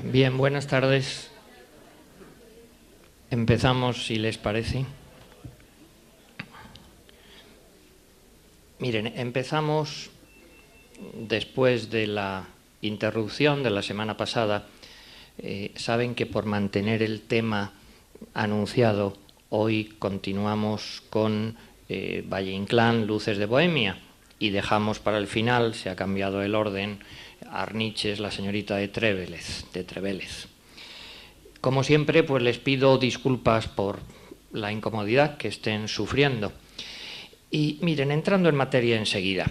Bien, buenas tardes. Empezamos, si les parece. Miren, empezamos después de la interrupción de la semana pasada. Saben que por mantener el tema anunciado, hoy continuamos con Valle Inclán, Luces de Bohemia, y dejamos para el final, se ha cambiado el orden, Arniches, la señorita de Trevélez. Como siempre, pues les pido disculpas por la incomodidad que estén sufriendo. Y miren, entrando en materia enseguida.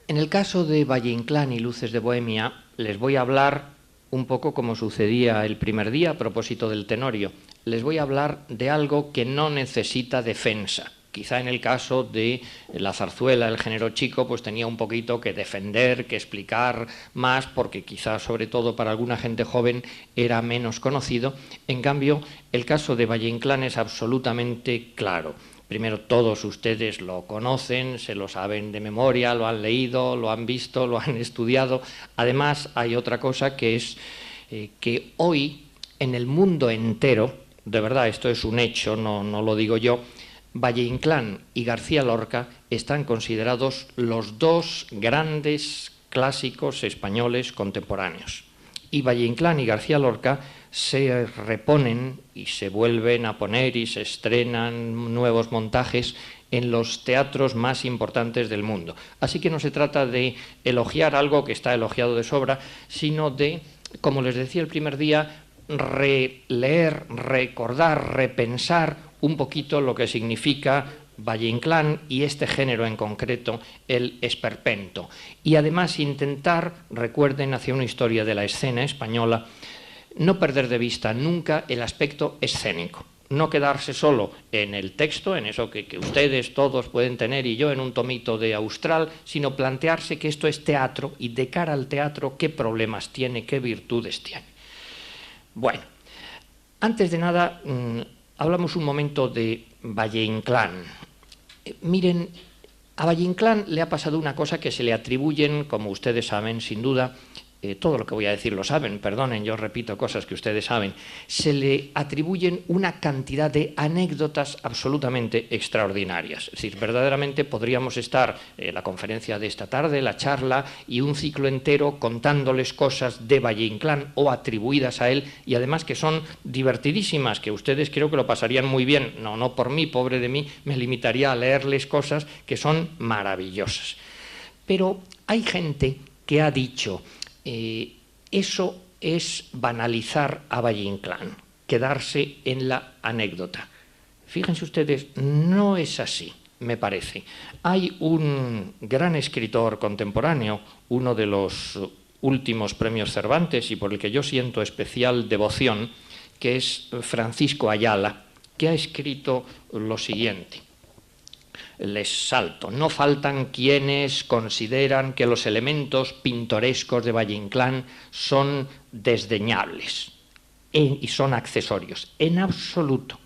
En el caso de Valle Inclán y Luces de Bohemia, les voy a hablar un poco como sucedía el primer día a propósito del Tenorio. Les voy a hablar de algo que no necesita defensa. Quizá en el caso de la zarzuela, el género chico, pues tenía un poquito que defender, que explicar más, porque quizá sobre todo para alguna gente joven era menos conocido. En cambio, el caso de Valle Inclán es absolutamente claro. Primero, todos ustedes lo conocen, se lo saben de memoria, lo han leído, lo han visto, lo han estudiado. Además, hay otra cosa que es que hoy, en el mundo entero, de verdad, esto es un hecho, no lo digo yo, Valle Inclán y García Lorca están considerados los dos grandes clásicos españoles contemporáneos. Y Valle Inclán y García Lorca se reponen y se vuelven a poner y se estrenan nuevos montajes en los teatros más importantes del mundo. Así que no se trata de elogiar algo que está elogiado de sobra, sino de, como les decía el primer día, releer, recordar, repensar un poquito lo que significa Valle Inclán y este género en concreto, el esperpento. Y además intentar, recuerden, hacia una historia de la escena española, no perder de vista nunca el aspecto escénico. No quedarse solo en el texto, en eso que ustedes todos pueden tener y yo en un tomito de Austral, sino plantearse que esto es teatro y de cara al teatro qué problemas tiene, qué virtudes tiene. Bueno, antes de nada, hablamos un momento de Valle Inclán. Miren, a Valle Inclán le ha pasado una cosa que se le atribuyen, como ustedes saben, sin duda, todo lo que voy a decir lo saben, perdonen, yo repito cosas que ustedes saben, se le atribuyen una cantidad de anécdotas absolutamente extraordinarias. Es decir, verdaderamente podríamos estar la conferencia de esta tarde, la charla y un ciclo entero contándoles cosas de Valle Inclán o atribuidas a él y además que son divertidísimas, que ustedes creo que lo pasarían muy bien. No por mí, pobre de mí, me limitaría a leerles cosas que son maravillosas. Pero hay gente que ha dicho eso es banalizar a Valle Inclán, quedarse en la anécdota. Fíjense ustedes, no es así, me parece. Hay un gran escritor contemporáneo, uno de los últimos premios Cervantes y por el que yo siento especial devoción, que es Francisco Ayala, que ha escrito lo siguiente. Les salto. No faltan quienes consideran que los elementos pintorescos de Valle Inclán son desdeñables y son accesorios. En absoluto.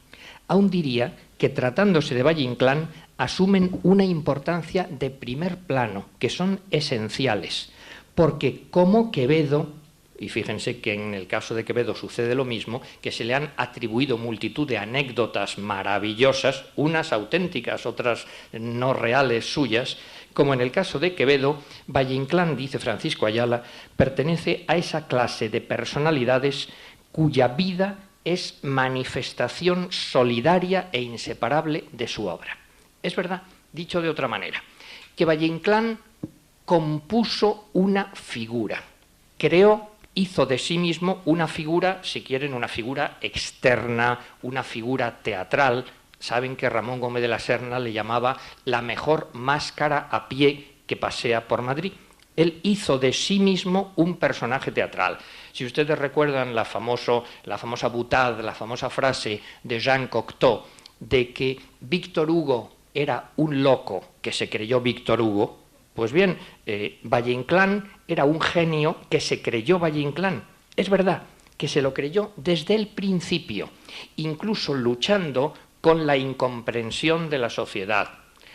Aún diría que tratándose de Valle Inclán asumen una importancia de primer plano, que son esenciales, porque como Quevedo, y fíjense que en el caso de Quevedo sucede lo mismo, que se le han atribuido multitud de anécdotas maravillosas, unas auténticas, otras no reales suyas, como en el caso de Quevedo, Valle Inclán, dice Francisco Ayala, pertenece a esa clase de personalidades cuya vida es manifestación solidaria e inseparable de su obra. Es verdad, dicho de otra manera, que Valle Inclán compuso una figura, hizo de sí mismo una figura, si quieren, una figura externa, una figura teatral. Saben que Ramón Gómez de la Serna le llamaba la mejor máscara a pie que pasea por Madrid. Él hizo de sí mismo un personaje teatral. Si ustedes recuerdan la famosa boutade, la famosa frase de Jean Cocteau, de que Víctor Hugo era un loco que se creyó Víctor Hugo, pues bien, Valle Inclán era un genio que se creyó Valle Inclán. Es verdad que se lo creyó desde el principio, incluso luchando con la incomprensión de la sociedad,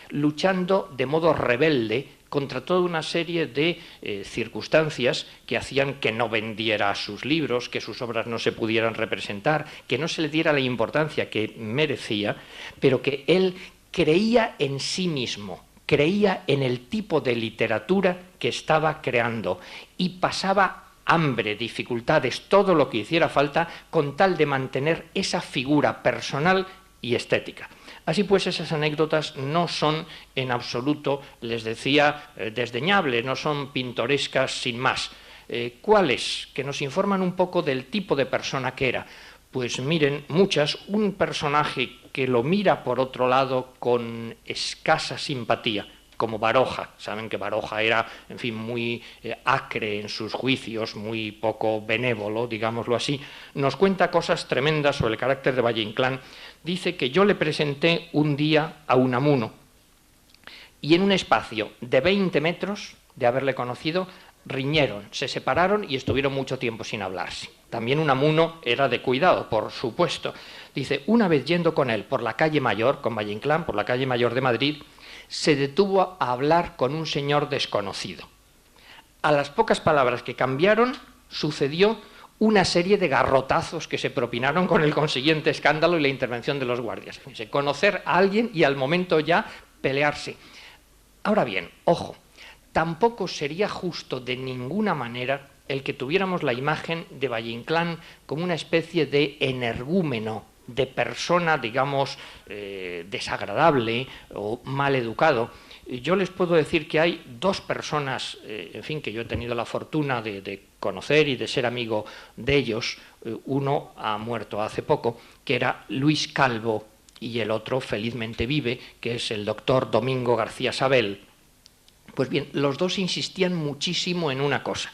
luchando de modo rebelde contra toda una serie de circunstancias que hacían que no vendiera sus libros, que sus obras no se pudieran representar, que no se le diera la importancia que merecía, pero que él creía en sí mismo, creía en el tipo de literatura que estaba creando y pasaba hambre, dificultades, todo lo que hiciera falta con tal de mantener esa figura personal y estética. Así pues, esas anécdotas no son en absoluto, les decía, desdeñables, no son pintorescas sin más. ¿Cuáles? Que nos informan un poco del tipo de persona que era. Pues miren, muchas, un personaje que lo mira por otro lado con escasa simpatía, como Baroja. Saben que Baroja era, en fin, muy acre en sus juicios, muy poco benévolo, digámoslo así. Nos cuenta cosas tremendas sobre el carácter de Valle Inclán. Dice que yo le presenté un día a Unamuno y en un espacio de 20 metros de haberle conocido, riñeron, se separaron y estuvieron mucho tiempo sin hablarse. También Unamuno era de cuidado, por supuesto. Dice, una vez yendo con él por la calle Mayor, con Valle Inclán, por la calle Mayor de Madrid, se detuvo a hablar con un señor desconocido. A las pocas palabras que cambiaron, sucedió una serie de garrotazos que se propinaron con el consiguiente escándalo y la intervención de los guardias. Fíjense, conocer a alguien y al momento ya pelearse. Ahora bien, ojo, tampoco sería justo de ninguna manera el que tuviéramos la imagen de Valle Inclán como una especie de energúmeno, de persona, digamos, desagradable o mal educado. Yo les puedo decir que hay dos personas, en fin, que yo he tenido la fortuna de conocer y de ser amigo de ellos. Uno ha muerto hace poco, que era Luis Calvo, y el otro felizmente vive, que es el doctor Domingo García Sabel. Pues bien, los dos insistían muchísimo en una cosa,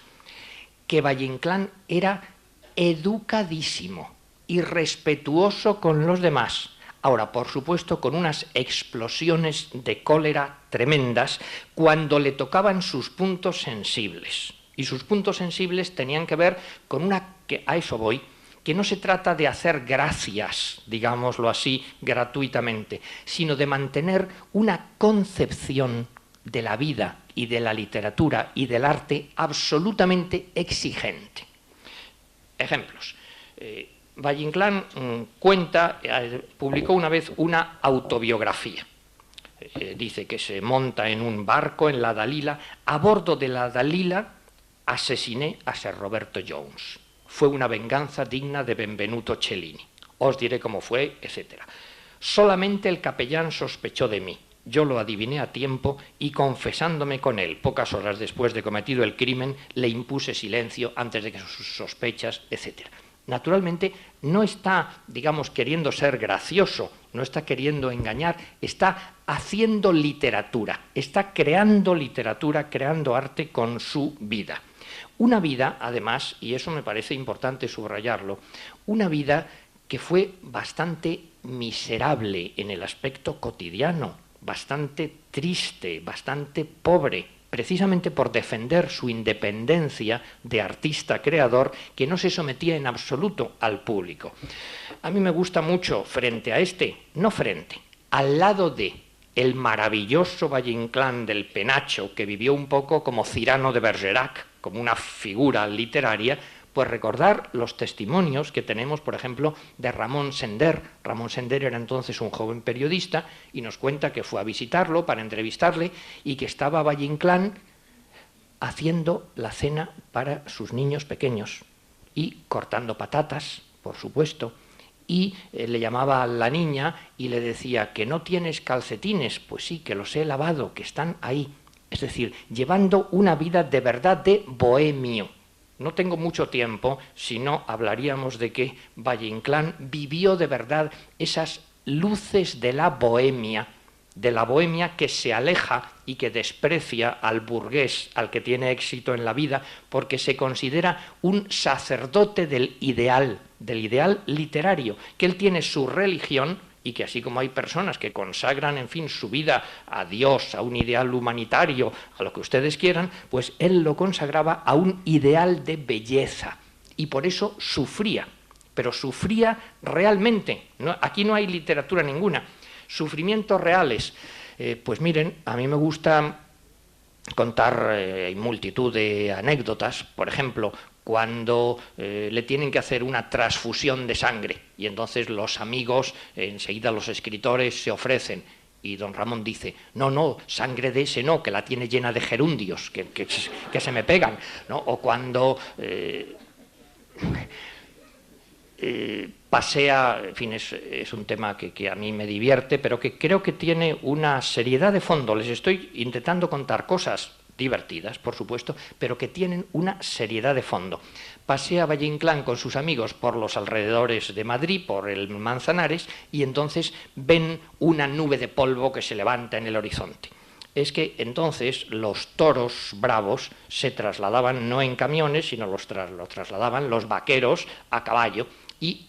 que Valle Inclán era educadísimo y respetuoso con los demás. Ahora, por supuesto, con unas explosiones de cólera tremendas cuando le tocaban sus puntos sensibles. Y sus puntos sensibles tenían que ver con que a eso voy, que no se trata de hacer gracias, digámoslo así, gratuitamente, sino de mantener una concepción de la vida y de la literatura y del arte absolutamente exigente. Ejemplos. Valle Inclán publicó una vez una autobiografía. Dice que se monta en un barco en la Dalila. A bordo de la Dalila asesiné a Sir Roberto Jones. Fue una venganza digna de Benvenuto Cellini. Os diré cómo fue, etc. Solamente el capellán sospechó de mí. Yo lo adiviné a tiempo y, confesándome con él pocas horas después de cometido el crimen, le impuse silencio antes de que sus sospechas, etc. Naturalmente, no está, digamos, queriendo ser gracioso, no está queriendo engañar, está haciendo literatura, está creando literatura, creando arte con su vida. Una vida, además, y eso me parece importante subrayarlo, una vida que fue bastante miserable en el aspecto cotidiano, bastante triste, bastante pobre, precisamente por defender su independencia de artista creador, que no se sometía en absoluto al público. A mí me gusta mucho al lado de el maravilloso Valle Inclán del Penacho, que vivió un poco como Cyrano de Bergerac, como una figura literaria, pues recordar los testimonios que tenemos, por ejemplo, de Ramón Sender. Ramón Sender era entonces un joven periodista y nos cuenta que fue a visitarlo para entrevistarle y que estaba Valle Inclán haciendo la cena para sus niños pequeños y cortando patatas, por supuesto, y le llamaba a la niña y le decía que no tienes calcetines, pues sí, que los he lavado, que están ahí. Es decir, llevando una vida de verdad de bohemio. No tengo mucho tiempo, si no hablaríamos de que Valle Inclán vivió de verdad esas luces de la bohemia que se aleja y que desprecia al burgués, al que tiene éxito en la vida, porque se considera un sacerdote del ideal literario, que él tiene su religión y que así como hay personas que consagran, en fin, su vida a Dios, a un ideal humanitario, a lo que ustedes quieran, pues él lo consagraba a un ideal de belleza y por eso sufría. pero sufría realmente. Aquí no hay literatura ninguna. Sufrimientos reales. Pues miren, a mí me gusta contar multitud de anécdotas. Por ejemplo, cuando le tienen que hacer una transfusión de sangre y entonces los amigos, enseguida los escritores se ofrecen y don Ramón dice, no, sangre de ese no, que la tiene llena de gerundios, que se me pegan, ¿no? O cuando pasea, en fin, es un tema que a mí me divierte, pero que creo que tiene una seriedad de fondo. Les estoy intentando contar cosas divertidas, por supuesto, pero que tienen una seriedad de fondo. Pasea Valle Inclán con sus amigos por los alrededores de Madrid, por el Manzanares, y entonces ven una nube de polvo que se levanta en el horizonte. Es que entonces los toros bravos se trasladaban no en camiones, sino los trasladaban los vaqueros a caballo, y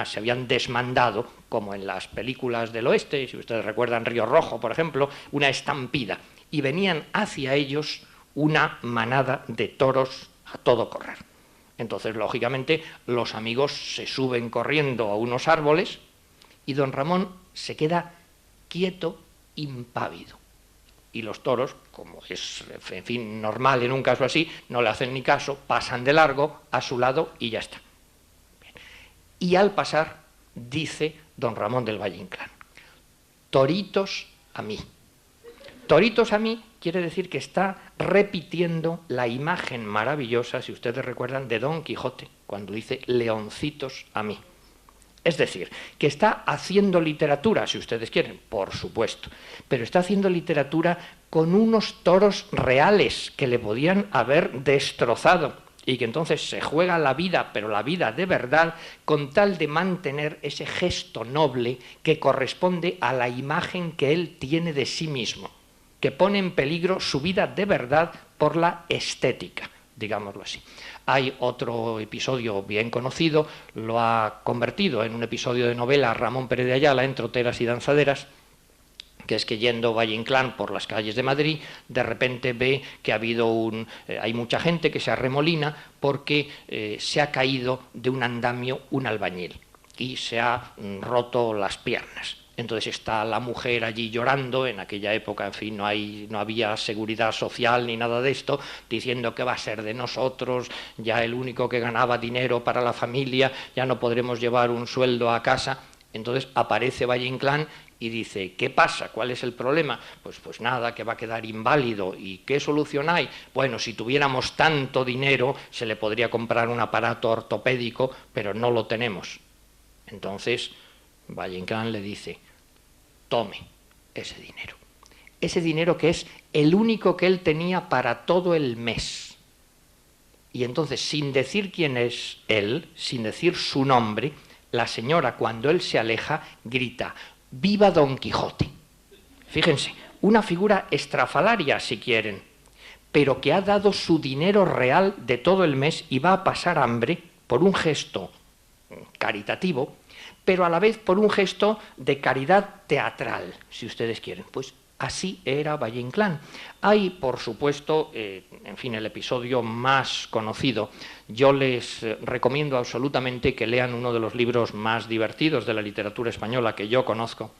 se habían desmandado, como en las películas del oeste, si ustedes recuerdan Río Rojo, por ejemplo, una estampida, y venían hacia ellos una manada de toros a todo correr. Entonces, lógicamente, los amigos se suben corriendo a unos árboles y don Ramón se queda quieto, impávido. Y los toros, como es, en fin, normal en un caso así, no le hacen ni caso, pasan de largo a su lado y ya está. Bien. Y al pasar, dice don Ramón del Valle Inclán, toritos a mí. Toritos a mí quiere decir que está repitiendo la imagen maravillosa, si ustedes recuerdan, de Don Quijote, cuando dice leoncitos a mí. Es decir, que está haciendo literatura, si ustedes quieren, por supuesto, pero está haciendo literatura con unos toros reales que le podían haber destrozado y que entonces se juega la vida, pero la vida de verdad, con tal de mantener ese gesto noble que corresponde a la imagen que él tiene de sí mismo, que pone en peligro su vida de verdad por la estética, digámoslo así. Hay otro episodio bien conocido, lo ha convertido en un episodio de novela Ramón Pérez de Ayala en Troteras y Danzaderas, que es que yendo Valle Inclán por las calles de Madrid, de repente ve que hay mucha gente que se arremolina porque se ha caído de un andamio un albañil y se ha roto las piernas. Entonces está la mujer allí llorando, en aquella época, en fin, no había seguridad social ni nada de esto, diciendo que va a ser de nosotros, ya el único que ganaba dinero para la familia, ya no podremos llevar un sueldo a casa. Entonces aparece Valle Inclán y dice, ¿qué pasa? ¿Cuál es el problema? Pues nada, que va a quedar inválido. ¿Y qué solución hay? Bueno, si tuviéramos tanto dinero, se le podría comprar un aparato ortopédico, pero no lo tenemos. Entonces Valle Inclán le dice, tome ese dinero que es el único que él tenía para todo el mes. Y entonces, sin decir quién es él, sin decir su nombre, la señora, cuando él se aleja, grita, ¡viva Don Quijote! Fíjense, una figura estrafalaria, si quieren, pero que ha dado su dinero real de todo el mes y va a pasar hambre por un gesto caritativo, pero a la vez por un gesto de caridad teatral, si ustedes quieren. Pues así era Valle Inclán. Hay, por supuesto, en fin, el episodio más conocido. Yo les recomiendo absolutamente que lean uno de los libros más divertidos de la literatura española que yo conozco.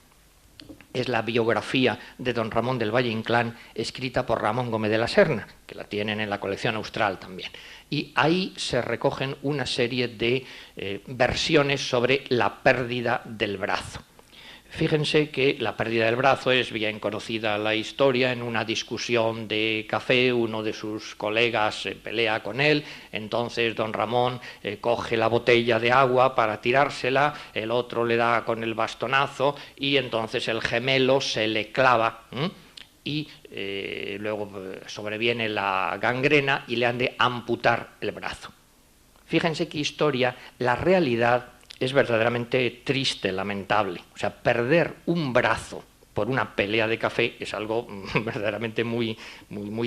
Es la biografía de don Ramón del Valle Inclán, escrita por Ramón Gómez de la Serna, que la tienen en la colección Austral también. Y ahí se recogen una serie de versiones sobre la pérdida del brazo. Fíjense que la pérdida del brazo es bien conocida la historia. En una discusión de café, uno de sus colegas pelea con él, entonces don Ramón coge la botella de agua para tirársela, el otro le da con el bastonazo y entonces el gemelo se le clava y luego sobreviene la gangrena y le han de amputar el brazo. Fíjense qué historia, la realidad es verdaderamente triste, lamentable. O sea, perder un brazo por una pelea de café es algo verdaderamente muy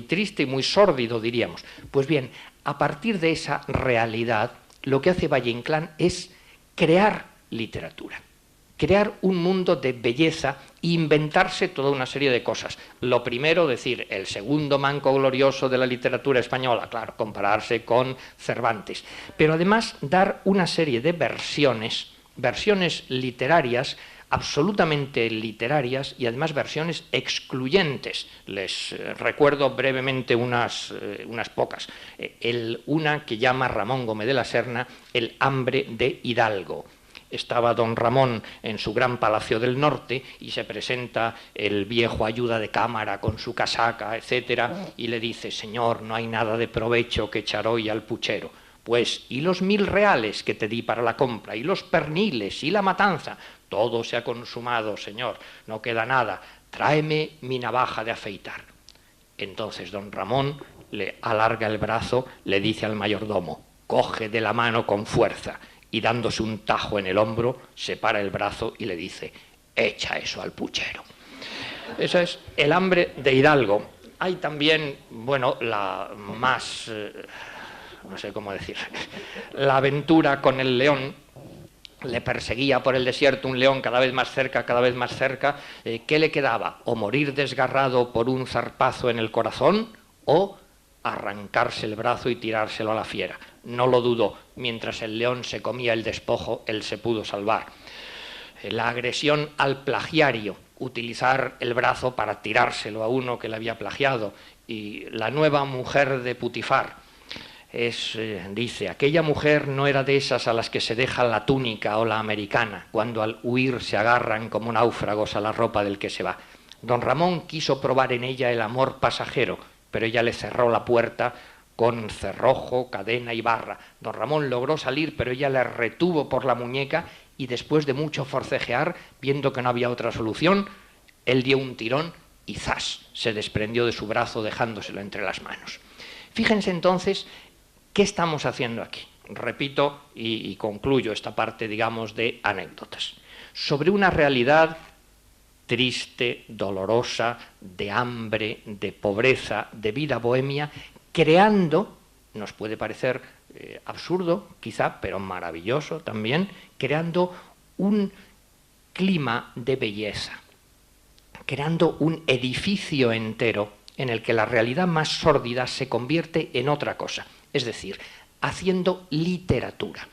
triste y muy sórdido, diríamos. Pues bien, a partir de esa realidad, lo que hace Valle Inclán es crear literatura. crear un mundo de belleza e inventarse toda una serie de cosas. Lo primero, decir, el segundo manco glorioso de la literatura española, claro, compararse con Cervantes, pero además dar una serie de versiones literarias, absolutamente literarias, y además versiones excluyentes. Les recuerdo brevemente unas pocas. Una que llama Ramón Gómez de la Serna El hambre de Hidalgo. Estaba don Ramón en su gran palacio del norte y se presenta el viejo ayuda de cámara con su casaca, etcétera, y le dice: señor, no hay nada de provecho que echar hoy al puchero. Pues, ¿y los 1000 reales que te di para la compra? ¿Y los perniles? ¿Y la matanza? Todo se ha consumado, señor, no queda nada. Tráeme mi navaja de afeitar. Entonces don Ramón le alarga el brazo, le dice al mayordomo: coge de la mano con fuerza, y dándose un tajo en el hombro, separa el brazo y le dice: echa eso al puchero. Eso es el hambre de Hidalgo. Hay también, bueno, la más, no sé cómo decir, la aventura con el león. Le perseguía por el desierto un león cada vez más cerca, cada vez más cerca. ¿Qué le quedaba? O morir desgarrado por un zarpazo en el corazón, o arrancarse el brazo y tirárselo a la fiera. No lo dudó. Mientras el león se comía el despojo, él se pudo salvar. La agresión al plagiario, utilizar el brazo para tirárselo a uno que le había plagiado. Y la nueva mujer de Putifar dice: aquella mujer no era de esas a las que se deja la túnica o la americana, cuando al huir se agarran como náufragos a la ropa del que se va. Don Ramón quiso probar en ella el amor pasajero, pero ella le cerró la puerta con cerrojo, cadena y barra. Don Ramón logró salir, pero ella le retuvo por la muñeca y después de mucho forcejear, viendo que no había otra solución, él dio un tirón y ¡zas!, se desprendió de su brazo dejándoselo entre las manos. Fíjense entonces qué estamos haciendo aquí. Repito y concluyo esta parte, digamos, de anécdotas. Sobre una realidad triste, dolorosa, de hambre, de pobreza, de vida bohemia, creando, nos puede parecer absurdo quizá, pero maravilloso también, creando un clima de belleza, creando un edificio entero en el que la realidad más sórdida se convierte en otra cosa, es decir, haciendo literatura.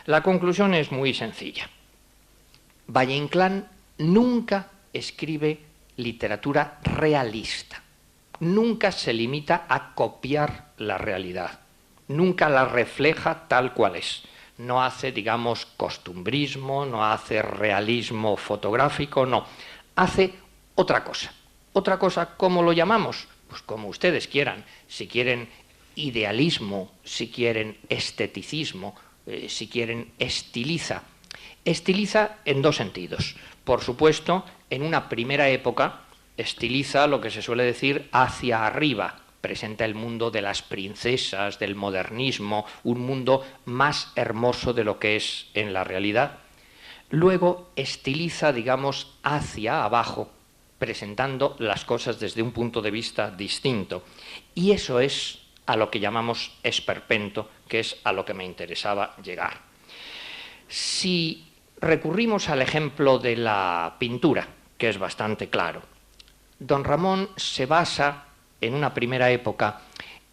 La conclusión es muy sencilla. Valle Inclán nunca escribe literatura realista, nunca se limita a copiar la realidad, nunca la refleja tal cual es. No hace, digamos, costumbrismo, no hace realismo fotográfico, no. Hace otra cosa. Otra cosa, ¿cómo lo llamamos? Pues como ustedes quieran. Si quieren idealismo, si quieren esteticismo, si quieren estiliza. Estiliza en dos sentidos. Por supuesto, en una primera época estiliza lo que se suele decir hacia arriba. Presenta el mundo de las princesas, del modernismo, un mundo más hermoso de lo que es en la realidad. Luego estiliza, digamos, hacia abajo, presentando las cosas desde un punto de vista distinto. Y eso es a lo que llamamos esperpento, que es a lo que me interesaba llegar. Si recurrimos al ejemplo de la pintura, que es bastante claro, don Ramón se basa en una primera época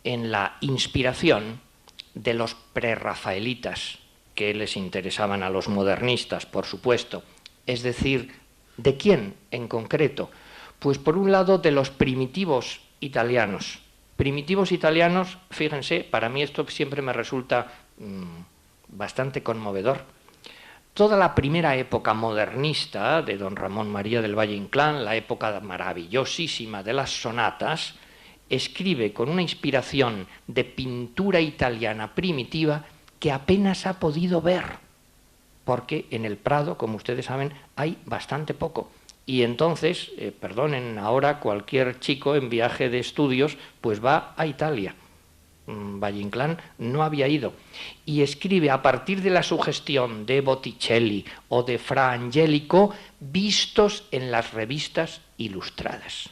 en la inspiración de los prerrafaelitas, que les interesaban a los modernistas, por supuesto. Es decir, ¿de quién en concreto? Pues por un lado de los primitivos italianos. Primitivos italianos, fíjense, para mí esto siempre me resulta bastante conmovedor. Toda la primera época modernista de don Ramón María del Valle Inclán, la época maravillosísima de las sonatas, escribe con una inspiración de pintura italiana primitiva que apenas ha podido ver, porque en el Prado, como ustedes saben, hay bastante poco. Y entonces, perdonen, ahora cualquier chico en viaje de estudios pues va a Italia. Valle Inclán no había ido. Y escribe a partir de la sugestión de Botticelli o de Fra Angelico, vistos en las revistas ilustradas.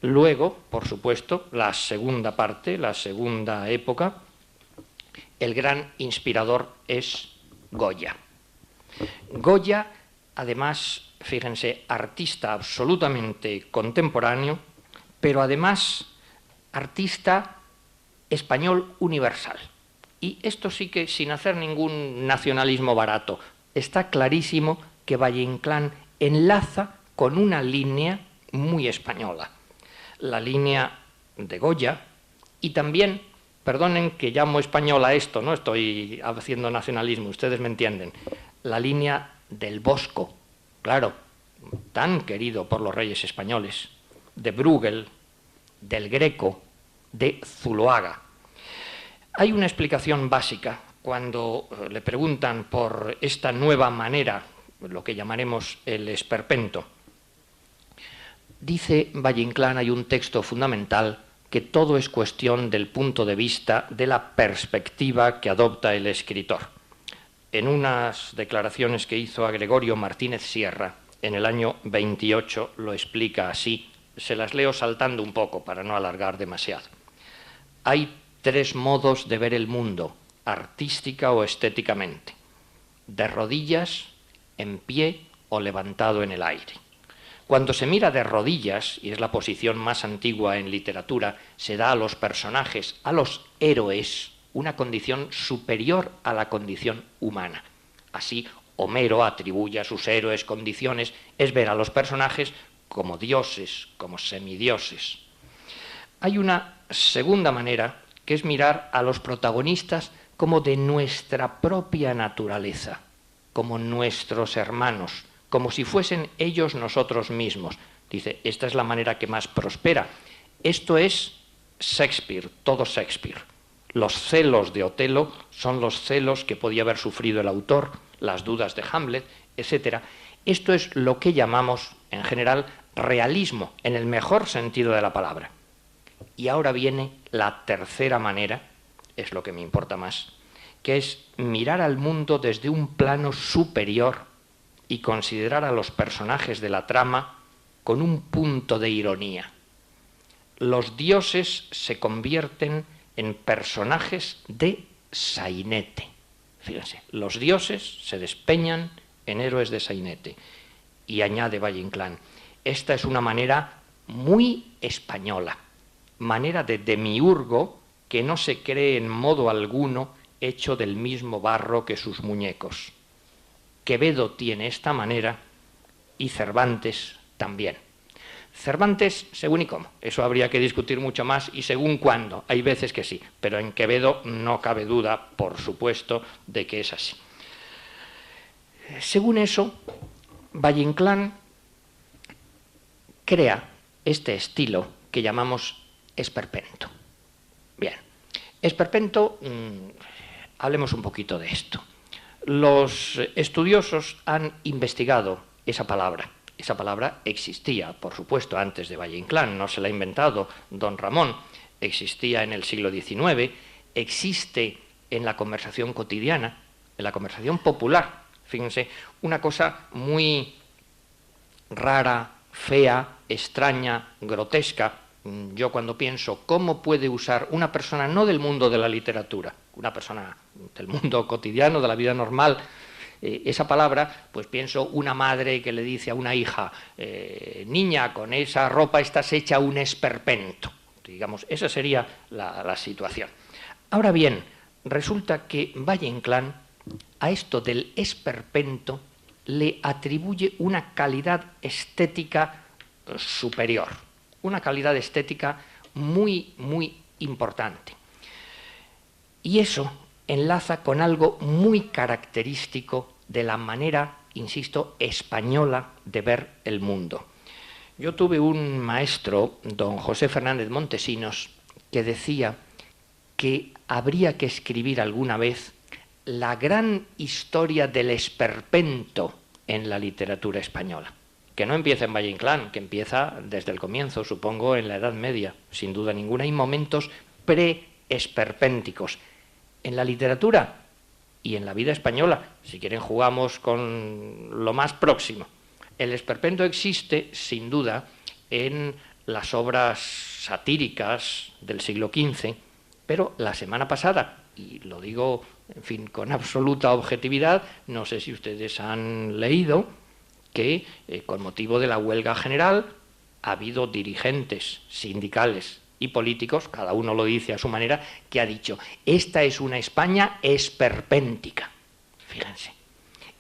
Luego, por supuesto, la segunda parte, la segunda época, el gran inspirador es Goya. Goya, además, fíjense, artista absolutamente contemporáneo, pero además artista español universal. Y esto sí que, sin hacer ningún nacionalismo barato, está clarísimo que Valle-Inclán enlaza con una línea muy española, la línea de Goya, y también, perdonen que llamo española esto, no estoy haciendo nacionalismo, ustedes me entienden, la línea del Bosco, claro, tan querido por los reyes españoles, de Bruegel, del Greco, de Zuloaga. Hay una explicación básica cuando le preguntan por esta nueva manera, lo que llamaremos el esperpento. Dice Valle-Inclán, hay un texto fundamental, que todo es cuestión del punto de vista, de la perspectiva que adopta el escritor. En unas declaraciones que hizo a Gregorio Martínez Sierra, en el año 28, lo explica así. Se las leo saltando un poco para no alargar demasiado. Hay tres modos de ver el mundo, artística o estéticamente: de rodillas, en pie o levantado en el aire. Cuando se mira de rodillas, y es la posición más antigua en literatura, se da a los personajes, a los héroes, una condición superior a la condición humana. Así, Homero atribuye a sus héroes condiciones, es ver a los personajes como dioses, como semidioses. Hay una segunda manera, que es mirar a los protagonistas como de nuestra propia naturaleza, como nuestros hermanos, como si fuesen ellos nosotros mismos. Dice, esta es la manera que más prospera. Esto es Shakespeare, todo Shakespeare. Los celos de Otelo son los celos que podía haber sufrido el autor, las dudas de Hamlet, etc. Esto es lo que llamamos, en general, realismo, en el mejor sentido de la palabra. Y ahora viene la tercera manera, es lo que me importa más, que es mirar al mundo desde un plano superior y considerar a los personajes de la trama con un punto de ironía. Los dioses se convierten en personajes de sainete. Fíjense, los dioses se despeñan en héroes de sainete. Y añade Valle-Inclán, esta es una manera muy española, manera de demiurgo que no se cree en modo alguno hecho del mismo barro que sus muñecos. Quevedo tiene esta manera y Cervantes también. Cervantes, según y cómo, eso habría que discutir mucho más y según cuándo, hay veces que sí, pero en Quevedo no cabe duda, por supuesto, de que es así. Según eso, Valle-Inclán crea este estilo que llamamos esperpento. Bien, esperpento, hablemos un poquito de esto. Los estudiosos han investigado esa palabra. Esa palabra existía, por supuesto, antes de Valle-Inclán, no se la ha inventado don Ramón, existía en el siglo XIX, existe en la conversación cotidiana, en la conversación popular. Fíjense, una cosa muy rara, fea, extraña, grotesca. Yo cuando pienso cómo puede usar una persona no del mundo de la literatura, una persona del mundo cotidiano, de la vida normal, esa palabra, pues pienso una madre que le dice a una hija, niña, con esa ropa estás hecha un esperpento. Digamos, esa sería la situación. Ahora bien, resulta que Valle-Inclán a esto del esperpento le atribuye una calidad estética superior, una calidad estética muy, muy importante. Y eso enlaza con algo muy característico de la manera, insisto, española de ver el mundo. Yo tuve un maestro, don José Fernández Montesinos, que decía que habría que escribir alguna vez la gran historia del esperpento en la literatura española. Que no empieza en Valle-Inclán, que empieza desde el comienzo, supongo, en la Edad Media, sin duda ninguna. Hay momentos pre-esperpénticos en la literatura y en la vida española. Si quieren, jugamos con lo más próximo. El esperpento existe, sin duda, en las obras satíricas del siglo XV, pero la semana pasada, y lo digo en fin, con absoluta objetividad, no sé si ustedes han leído que con motivo de la huelga general ha habido dirigentes sindicales y políticos, cada uno lo dice a su manera, que ha dicho, esta es una España esperpéntica. Fíjense.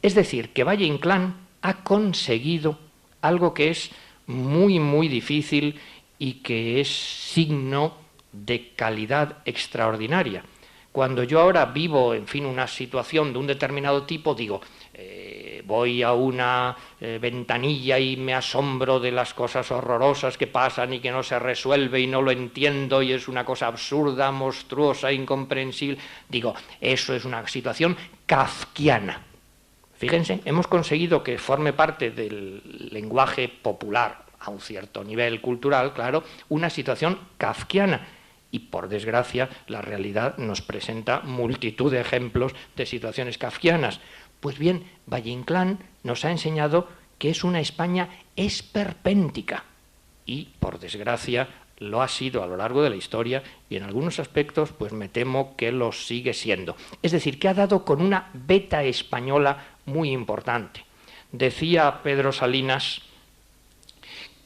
Es decir, que Valle Inclán ha conseguido algo que es muy, muy difícil y que es signo de calidad extraordinaria. Cuando yo ahora vivo, en fin, una situación de un determinado tipo, digo, voy a una ventanilla y me asombro de las cosas horrorosas que pasan y que no se resuelve y no lo entiendo y es una cosa absurda, monstruosa, incomprensible. Digo, eso es una situación kafkiana. Fíjense, hemos conseguido que forme parte del lenguaje popular, a un cierto nivel cultural, claro, una situación kafkiana. Y, por desgracia, la realidad nos presenta multitud de ejemplos de situaciones kafkianas. Pues bien, Valle Inclán nos ha enseñado que es una España esperpéntica. Y, por desgracia, lo ha sido a lo largo de la historia y en algunos aspectos, pues me temo que lo sigue siendo. Es decir, que ha dado con una beta española muy importante. Decía Pedro Salinas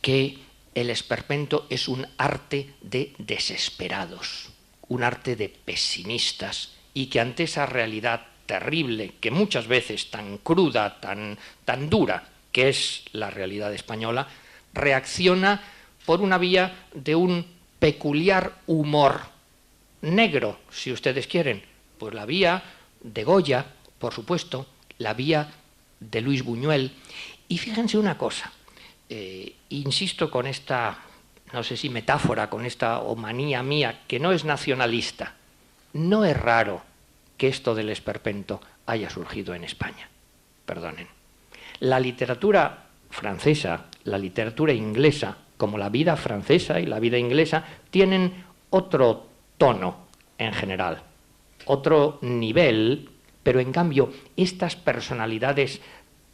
que el esperpento es un arte de desesperados, un arte de pesimistas, y que ante esa realidad terrible, que muchas veces tan cruda, tan dura, que es la realidad española, reacciona por una vía de un peculiar humor negro, si ustedes quieren, pues la vía de Goya, por supuesto, la vía de Luis Buñuel. Y fíjense una cosa, insisto con esta, no sé si metáfora, con esta manía mía, que no es nacionalista. No es raro que esto del esperpento haya surgido en España. Perdonen. La literatura francesa, la literatura inglesa, como la vida francesa y la vida inglesa, tienen otro tono en general, otro nivel, pero en cambio estas personalidades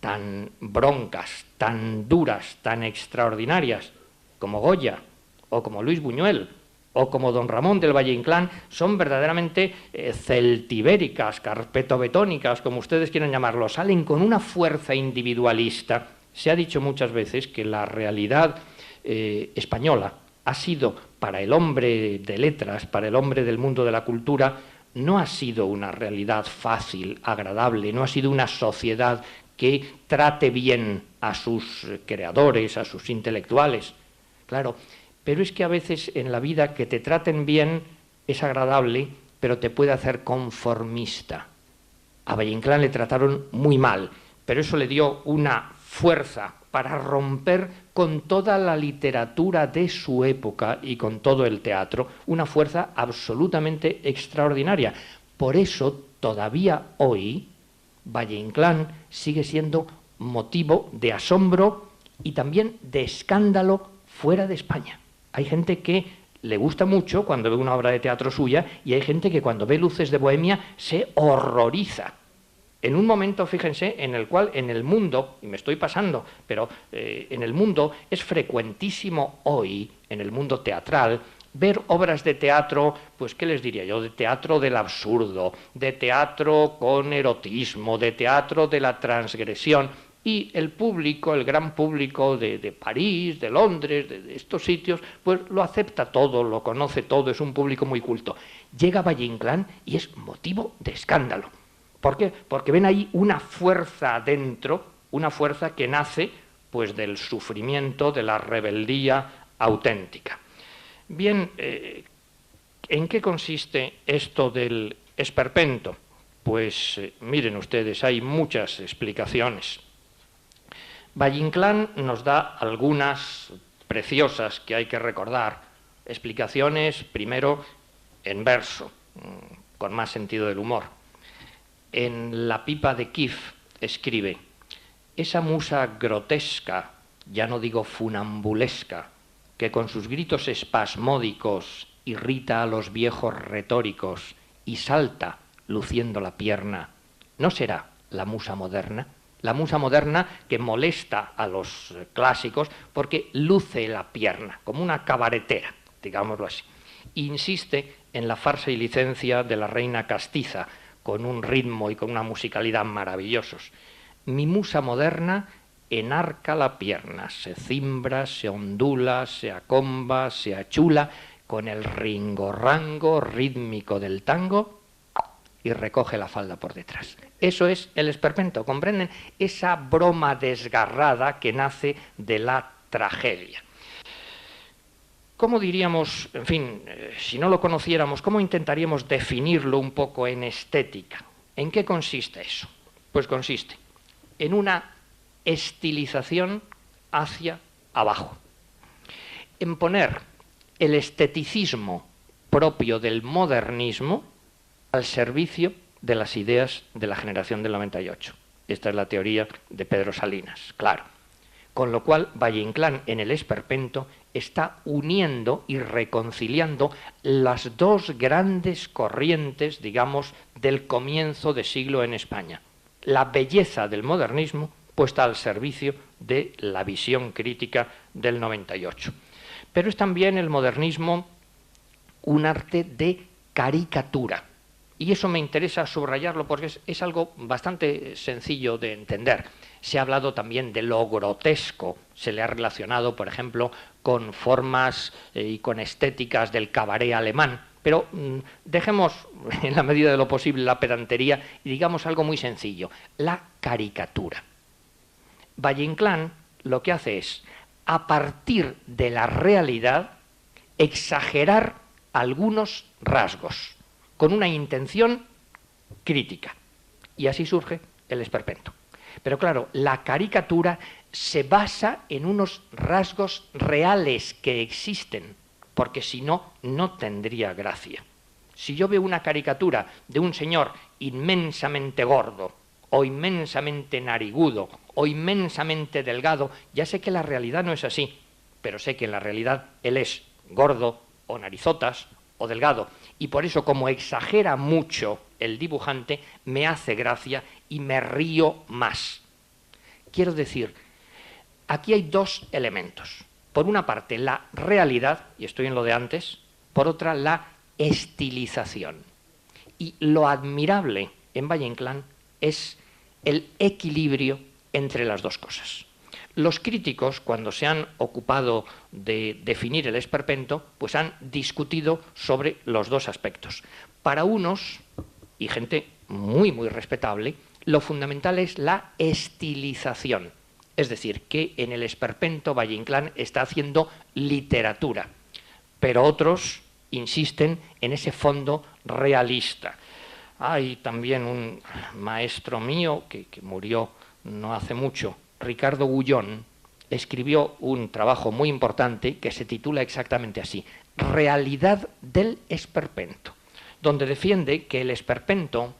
tan broncas, tan duras, tan extraordinarias, como Goya, o como Luis Buñuel, o como don Ramón del Valle Inclán, son verdaderamente celtibéricas, carpetobetónicas, como ustedes quieran llamarlo, salen con una fuerza individualista. Se ha dicho muchas veces que la realidad española ha sido, para el hombre de letras, para el hombre del mundo de la cultura, no ha sido una realidad fácil, agradable, no ha sido una sociedad que trate bien a sus creadores, a sus intelectuales. Claro, pero es que a veces en la vida que te traten bien es agradable, pero te puede hacer conformista. A Valle Inclán le trataron muy mal, pero eso le dio una fuerza para romper con toda la literatura de su época y con todo el teatro, una fuerza absolutamente extraordinaria. Por eso, todavía hoy, Valle Inclán sigue siendo motivo de asombro y también de escándalo fuera de España. Hay gente que le gusta mucho cuando ve una obra de teatro suya y hay gente que cuando ve Luces de Bohemia se horroriza. En un momento, fíjense, en el cual en el mundo, y me estoy pasando, pero en el mundo es frecuentísimo hoy, en el mundo teatral, ver obras de teatro, pues ¿qué les diría yo? De teatro del absurdo, de teatro con erotismo, de teatro de la transgresión. Y el público, el gran público de París, de Londres, de estos sitios, pues lo acepta todo, lo conoce todo, es un público muy culto. Llega Valle Inclán y es motivo de escándalo. ¿Por qué? Porque ven ahí una fuerza dentro, una fuerza que nace pues del sufrimiento, de la rebeldía auténtica. Bien, ¿en qué consiste esto del esperpento? Pues miren ustedes, hay muchas explicaciones. Valle Inclán nos da algunas preciosas que hay que recordar, explicaciones primero en verso, con más sentido del humor. En La pipa de Kif escribe: esa musa grotesca, ya no digo funambulesca, que con sus gritos espasmódicos irrita a los viejos retóricos y salta luciendo la pierna, ¿no será la musa moderna? La musa moderna que molesta a los clásicos porque luce la pierna, como una cabaretera, digámoslo así. Insiste en la farsa y licencia de la reina castiza, con un ritmo y con una musicalidad maravillosos. Mi musa moderna enarca la pierna, se cimbra, se ondula, se acomba, se achula con el ringo-rango rítmico del tango y recoge la falda por detrás. Eso es el esperpento, ¿comprenden? Esa broma desgarrada que nace de la tragedia. ¿Cómo diríamos, en fin, si no lo conociéramos, cómo intentaríamos definirlo un poco en estética? ¿En qué consiste eso? Pues consiste en una estilización hacia abajo, en poner el esteticismo propio del modernismo al servicio de las ideas de la generación del 98. Esta es la teoría de Pedro Salinas, claro. Con lo cual, Valle-Inclán en el esperpento está uniendo y reconciliando las dos grandes corrientes, digamos, del comienzo de siglo en España. La belleza del modernismo puesta al servicio de la visión crítica del 98. Pero es también el modernismo un arte de caricatura. Y eso me interesa subrayarlo porque es algo bastante sencillo de entender. Se ha hablado también de lo grotesco, se le ha relacionado, por ejemplo, con formas y con estéticas del cabaret alemán, pero dejemos en la medida de lo posible la pedantería y digamos algo muy sencillo, la caricatura. Valle-Inclán lo que hace es, a partir de la realidad, exagerar algunos rasgos, con una intención crítica. Y así surge el esperpento. Pero claro, la caricatura se basa en unos rasgos reales que existen, porque si no, no tendría gracia. Si yo veo una caricatura de un señor inmensamente gordo, o inmensamente narigudo, o inmensamente delgado, ya sé que la realidad no es así, pero sé que en la realidad él es gordo, o narizotas, o delgado, y por eso, como exagera mucho el dibujante, me hace gracia y me río más. Quiero decir, aquí hay dos elementos. Por una parte, la realidad, y estoy en lo de antes, por otra, la estilización. Y lo admirable en Valle-Inclán es el equilibrio entre las dos cosas. Los críticos, cuando se han ocupado de definir el esperpento, pues han discutido sobre los dos aspectos. Para unos, y gente muy, muy respetable, lo fundamental es la estilización. Es decir, que en el esperpento Valle-Inclán está haciendo literatura, pero otros insisten en ese fondo realista. Hay también un maestro mío que murió no hace mucho, Ricardo Gullón, escribió un trabajo muy importante que se titula exactamente así, Realidad del esperpento, donde defiende que el esperpento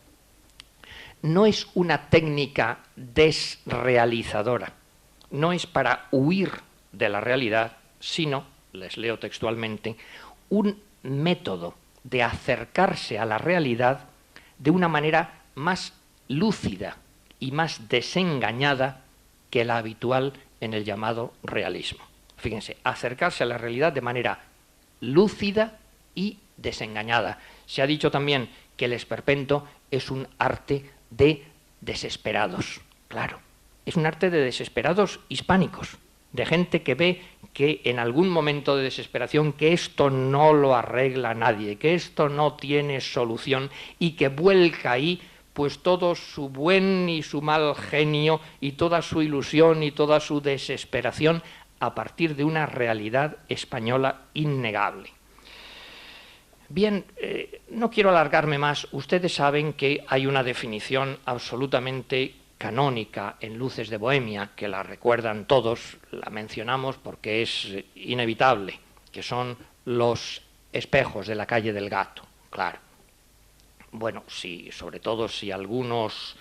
no es una técnica desrealizadora, no es para huir de la realidad, sino, les leo textualmente, un método de acercarse a la realidad de una manera más lúcida y más desengañada que la habitual en el llamado realismo. Fíjense, acercarse a la realidad de manera lúcida y desengañada. Se ha dicho también que el esperpento es un arte de desesperados. Claro, es un arte de desesperados hispánicos, de gente que ve que en algún momento de desesperación que esto no lo arregla nadie, que esto no tiene solución y que vuelca ahí pues todo su buen y su mal genio y toda su ilusión y toda su desesperación a partir de una realidad española innegable. Bien, no quiero alargarme más. Ustedes saben que hay una definición absolutamente canónica en Luces de Bohemia, que la recuerdan todos, la mencionamos porque es inevitable, que son los espejos de la calle del Gato, claro. Bueno, sobre todo si algunos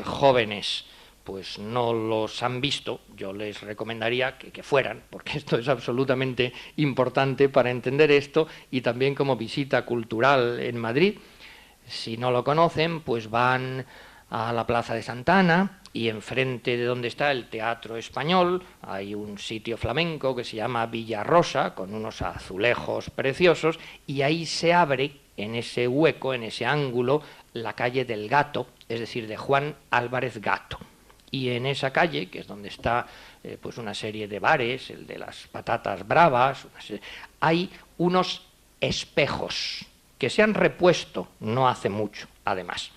jóvenes pues no los han visto, yo les recomendaría que fueran, porque esto es absolutamente importante para entender esto y también como visita cultural en Madrid. Si no lo conocen, pues van a la Plaza de Santa Ana y enfrente de donde está el Teatro Español hay un sitio flamenco que se llama Villa Rosa, con unos azulejos preciosos, y ahí se abre en ese hueco, en ese ángulo, la calle del Gato, es decir, de Juan Álvarez Gato. Y en esa calle, que es donde está pues una serie de bares, el de las patatas bravas, hay unos espejos que se han repuesto no hace mucho, además.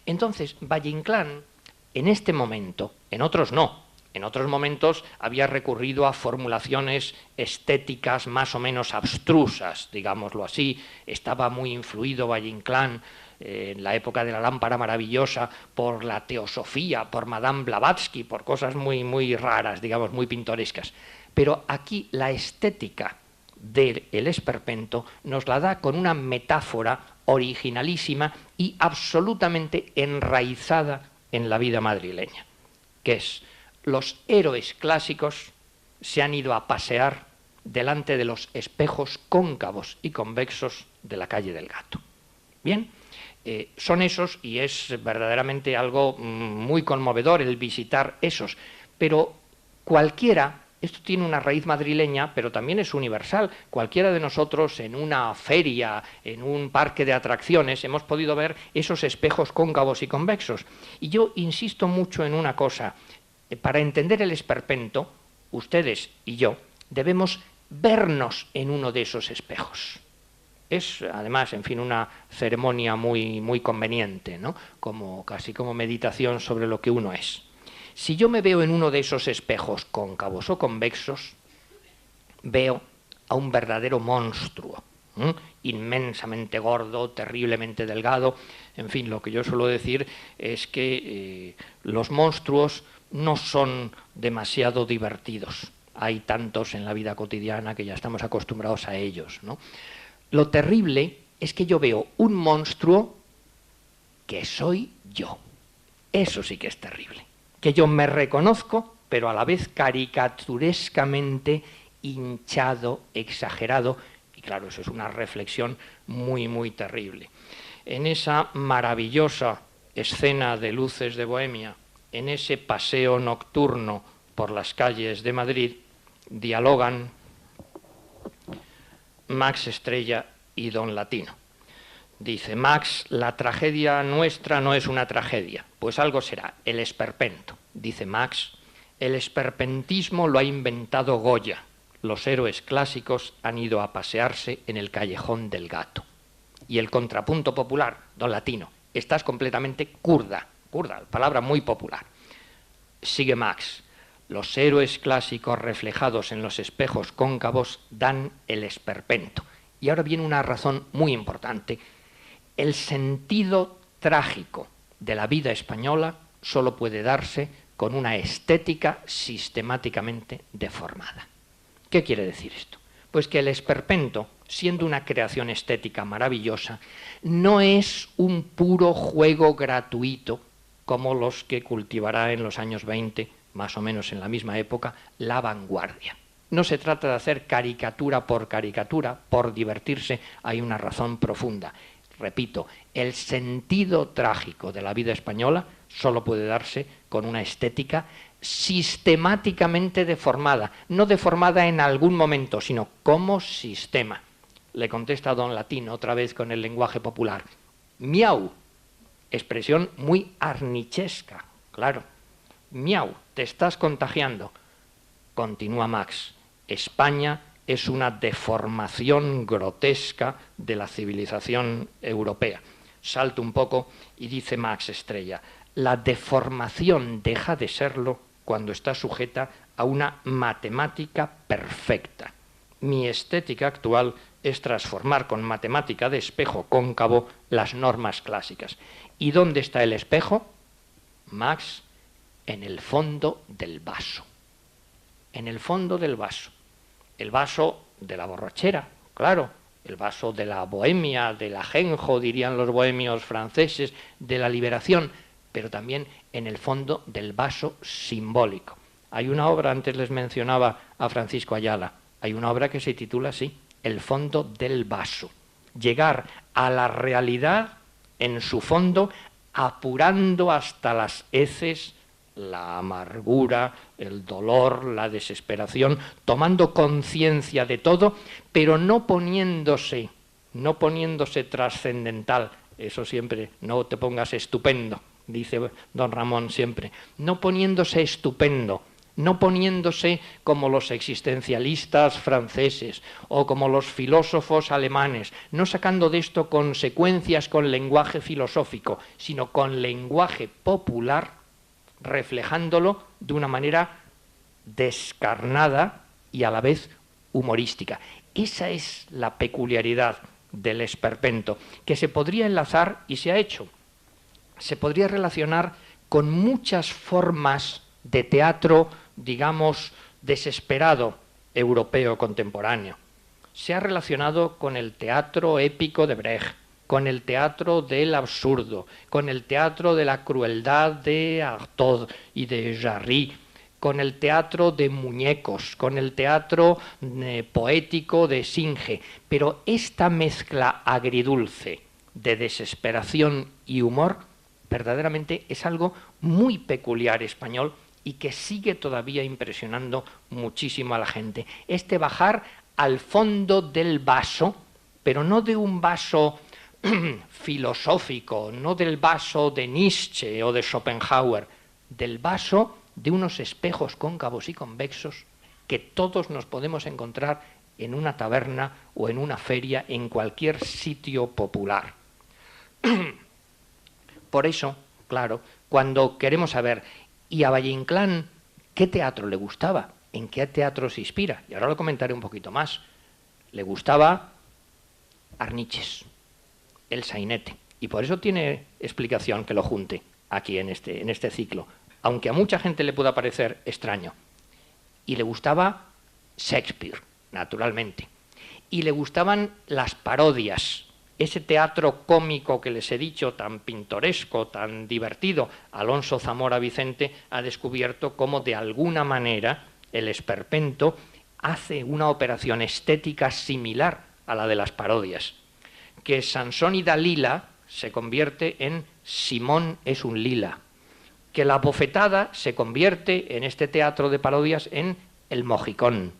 Entonces, Valle-Inclán, en este momento, en otros no, en otros momentos había recurrido a formulaciones estéticas más o menos abstrusas, digámoslo así. Estaba muy influido Valle-Inclán en la época de la lámpara maravillosa por la teosofía, por Madame Blavatsky, por cosas muy, muy raras, digamos, muy pintorescas. Pero aquí la estética del esperpento nos la da con una metáfora originalísima y absolutamente enraizada en la vida madrileña, que es: los héroes clásicos se han ido a pasear delante de los espejos cóncavos y convexos de la calle del Gato. Bien, son esos, y es verdaderamente algo muy conmovedor el visitar esos, pero cualquiera, esto tiene una raíz madrileña, pero también es universal. Cualquiera de nosotros en una feria, en un parque de atracciones, hemos podido ver esos espejos cóncavos y convexos. Y yo insisto mucho en una cosa: para entender el esperpento, ustedes y yo debemos vernos en uno de esos espejos. Es, además, en fin, una ceremonia muy, muy conveniente, ¿no? Casi como meditación sobre lo que uno es. Si yo me veo en uno de esos espejos cóncavos o convexos, veo a un verdadero monstruo, inmensamente gordo, terriblemente delgado. En fin, lo que yo suelo decir es que los monstruos no son demasiado divertidos. Hay tantos en la vida cotidiana que ya estamos acostumbrados a ellos, ¿no? Lo terrible es que yo veo un monstruo que soy yo. Eso sí que es terrible. Que yo me reconozco, pero a la vez caricaturescamente hinchado, exagerado. Y claro, eso es una reflexión muy, muy terrible. En esa maravillosa escena de Luces de Bohemia, en ese paseo nocturno por las calles de Madrid, dialogan Max Estrella y Don Latino. Dice Max: la tragedia nuestra no es una tragedia. Pues algo será, el esperpento. Dice Max: el esperpentismo lo ha inventado Goya. Los héroes clásicos han ido a pasearse en el callejón del Gato. Y el contrapunto popular, Don Latino: estás completamente curda, palabra muy popular. Sigue Max: los héroes clásicos reflejados en los espejos cóncavos dan el esperpento. Y ahora viene una razón muy importante. El sentido trágico de la vida española solo puede darse con una estética sistemáticamente deformada. ¿Qué quiere decir esto? Pues que el esperpento, siendo una creación estética maravillosa, no es un puro juego gratuito como los que cultivará en los años 20, más o menos en la misma época, la vanguardia. No se trata de hacer caricatura, por divertirse. Hay una razón profunda. Repito, el sentido trágico de la vida española solo puede darse con una estética sistemáticamente deformada, no deformada en algún momento, sino como sistema. Le contesta Don Latino otra vez con el lenguaje popular: miau, expresión muy arnichesca, claro. Miau, te estás contagiando. Continúa Max: España es una deformación grotesca de la civilización europea. Salto un poco y dice Max Estrella: la deformación deja de serlo cuando está sujeta a una matemática perfecta. Mi estética actual es transformar con matemática de espejo cóncavo las normas clásicas. ¿Y dónde está el espejo? Max: en el fondo del vaso. En el fondo del vaso. El vaso de la borrachera, claro, el vaso de la bohemia, del ajenjo, dirían los bohemios franceses, de la liberación, pero también en el fondo del vaso simbólico. Hay una obra, antes les mencionaba a Francisco Ayala, hay una obra que se titula así: El fondo del vaso. Llegar a la realidad en su fondo, apurando hasta las heces la amargura, el dolor, la desesperación, tomando conciencia de todo, pero no poniéndose no poniéndose trascendental, eso siempre, no te pongas estupendo, dice don Ramón siempre, no poniéndose estupendo, no poniéndose como los existencialistas franceses o como los filósofos alemanes, no sacando de esto consecuencias con lenguaje filosófico, sino con lenguaje popular, reflejándolo de una manera descarnada y a la vez humorística. Esa es la peculiaridad del esperpento, que se podría enlazar, y se ha hecho, se podría relacionar con muchas formas de teatro, digamos, desesperado europeo contemporáneo. Se ha relacionado con el teatro épico de Brecht, con el teatro del absurdo, con el teatro de la crueldad de Artaud y de Jarry, con el teatro de muñecos, con el teatro poético de Singe. Pero esta mezcla agridulce de desesperación y humor verdaderamente es algo muy peculiar español y que sigue todavía impresionando muchísimo a la gente. Este bajar al fondo del vaso, pero no de un vaso filosófico, no del vaso de Nietzsche o de Schopenhauer, del vaso de unos espejos cóncavos y convexos que todos nos podemos encontrar en una taberna o en una feria, en cualquier sitio popular. Por eso, claro, cuando queremos saber, ¿y a Valle Inclán qué teatro le gustaba? ¿En qué teatro se inspira? Y ahora lo comentaré un poquito más. Le gustaba Arniches, el sainete, y por eso tiene explicación que lo junte aquí en este ciclo, aunque a mucha gente le pueda parecer extraño. Y le gustaba Shakespeare, naturalmente. Y le gustaban las parodias, ese teatro cómico que les he dicho, tan pintoresco, tan divertido. Alonso Zamora Vicente ha descubierto cómo de alguna manera el esperpento hace una operación estética similar a la de las parodias. Que Sansón y Dalila se convierte en Simón es un lila. Que la bofetada se convierte en este teatro de parodias en el mojicón.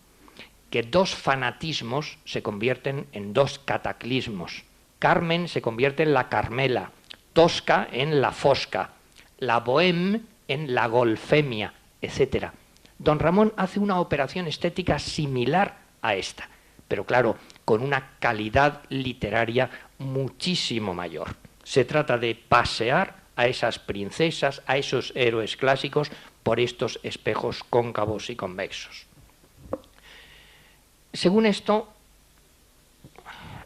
Que dos fanatismos se convierten en dos cataclismos. Carmen se convierte en la Carmela, Tosca en la Fosca, la Bohème en la Golfemia, etc. Don Ramón hace una operación estética similar a esta, pero claro, con una calidad literaria muchísimo mayor. Se trata de pasear a esas princesas, a esos héroes clásicos, por estos espejos cóncavos y convexos. Según esto,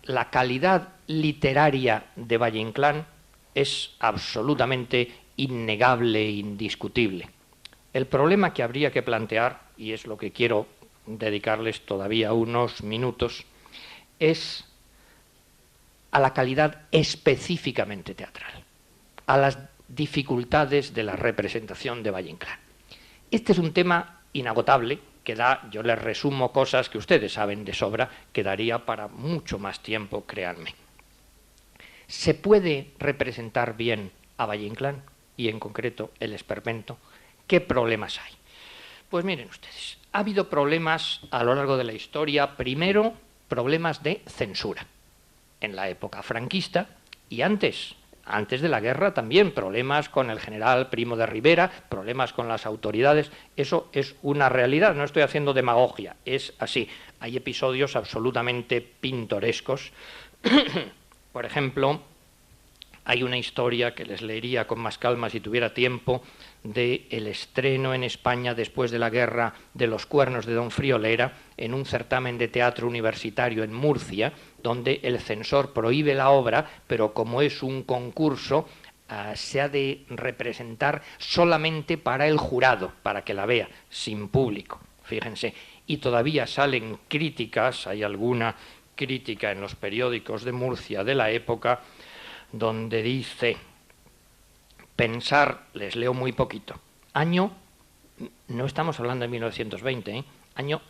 la calidad literaria de Valle Inclán es absolutamente innegable e indiscutible. El problema que habría que plantear, y es lo que quiero dedicarles todavía unos minutos, es a la calidad específicamente teatral, a las dificultades de la representación de Valle Inclán. Este es un tema inagotable que da, yo les resumo cosas que ustedes saben de sobra, que daría para mucho más tiempo, créanme. ¿Se puede representar bien a Valle Inclán y en concreto el esperpento? ¿Qué problemas hay? Pues miren ustedes, ha habido problemas a lo largo de la historia, primero problemas de censura, en la época franquista y antes de la guerra también, problemas con el general Primo de Rivera, problemas con las autoridades, eso es una realidad, no estoy haciendo demagogia, es así. Hay episodios absolutamente pintorescos. Por ejemplo, hay una historia que les leería con más calma si tuviera tiempo, del estreno en España después de la guerra de Los cuernos de Don Friolera, en un certamen de teatro universitario en Murcia, donde el censor prohíbe la obra, pero como es un concurso, se ha de representar solamente para el jurado, para que la vea, sin público, fíjense. Y todavía salen críticas, hay alguna crítica en los periódicos de Murcia de la época, donde dice, pensar, les leo muy poquito, año, no estamos hablando de 1920, año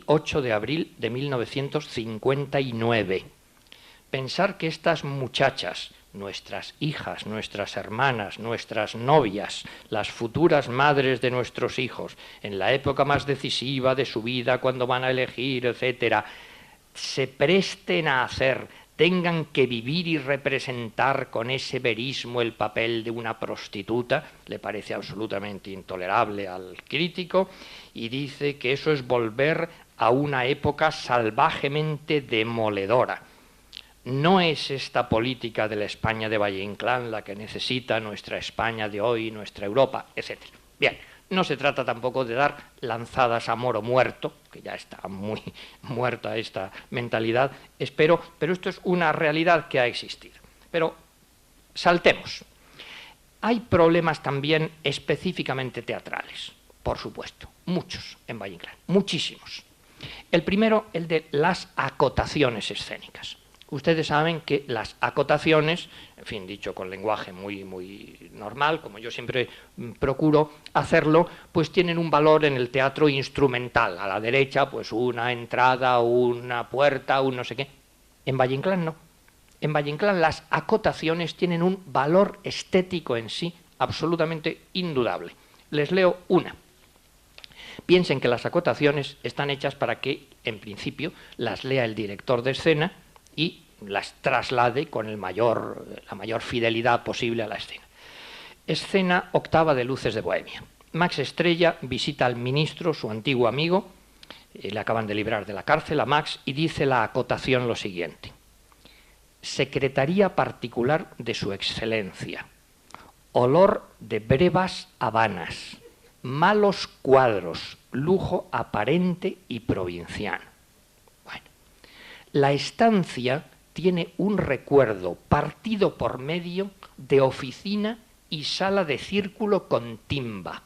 8 de abril de 1959. Pensar que estas muchachas, nuestras hijas, nuestras hermanas, nuestras novias, las futuras madres de nuestros hijos, en la época más decisiva de su vida, cuando van a elegir, etcétera, se presten a hacer tengan que vivir y representar con ese verismo el papel de una prostituta, le parece absolutamente intolerable al crítico, y dice que eso es volver a una época salvajemente demoledora. No es esta política de la España de Valle Inclán la que necesita nuestra España de hoy, nuestra Europa, etc. Bien, no se trata tampoco de dar lanzadas a moro muerto, que ya está muy muerta esta mentalidad, espero, pero esto es una realidad que ha existido. Pero saltemos. Hay problemas también específicamente teatrales, por supuesto, muchos en Valle Inclán, muchísimos. El primero, el de las acotaciones escénicas. Ustedes saben que las acotaciones, en fin, dicho con lenguaje muy normal, como yo siempre procuro hacerlo, pues tienen un valor en el teatro instrumental. A la derecha, pues una entrada, una puerta, un no sé qué. En Valle Inclán no. En Valle Inclán las acotaciones tienen un valor estético en sí absolutamente indudable. Les leo una. Piensen que las acotaciones están hechas para que, en principio, las lea el director de escena y las traslade con la mayor fidelidad posible a la escena. Escena octava de Luces de Bohemia. Max Estrella visita al ministro, su antiguo amigo, le acaban de librar de la cárcel a Max, y dice la acotación lo siguiente: Secretaría particular de su excelencia, olor de brevas habanas, malos cuadros, lujo aparente y provinciano. Bueno, la estancia tiene un recuerdo partido por medio de oficina y sala de círculo con timba.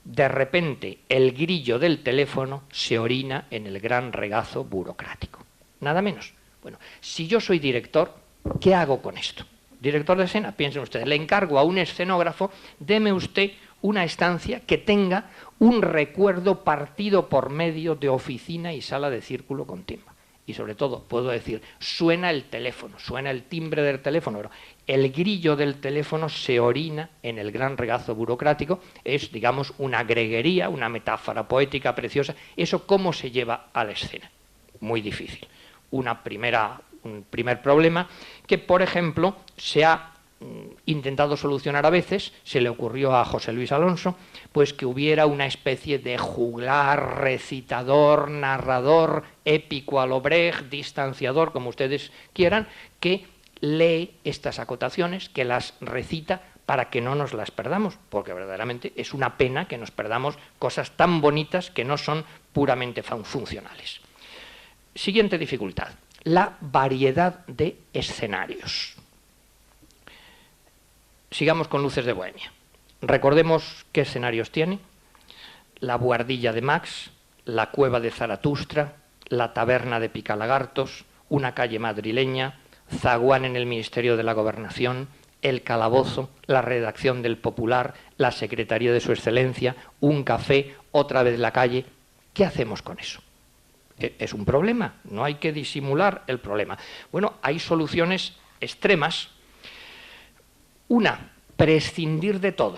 De repente, el grillo del teléfono se orina en el gran regazo burocrático. Nada menos. Bueno, si yo soy director, ¿qué hago con esto? Director de escena, piensen ustedes, le encargo a un escenógrafo, deme usted una estancia que tenga un recuerdo partido por medio de oficina y sala de círculo con timba. Y sobre todo, puedo decir, suena el teléfono, suena el timbre del teléfono, pero el grillo del teléfono se orina en el gran regazo burocrático, es, digamos, una greguería, una metáfora poética preciosa. ¿Eso cómo se lleva a la escena? Muy difícil. Un primer problema que, por ejemplo, se ha intentado solucionar a veces, se le ocurrió a José Luis Alonso, pues que hubiera una especie de juglar, recitador, narrador, épico a lo Brecht, distanciador, como ustedes quieran, que lee estas acotaciones, que las recita para que no nos las perdamos, porque verdaderamente es una pena que nos perdamos cosas tan bonitas que no son puramente funcionales. Siguiente dificultad, la variedad de escenarios. Sigamos con Luces de Bohemia. Recordemos qué escenarios tiene: la buhardilla de Max, la cueva de Zaratustra, la taberna de Picalagartos, una calle madrileña, zaguán en el Ministerio de la Gobernación, el calabozo, la redacción del Popular, la secretaría de su excelencia, un café, otra vez la calle. ¿Qué hacemos con eso? Es un problema, no hay que disimular el problema. Bueno, hay soluciones extremas. Una, prescindir de todo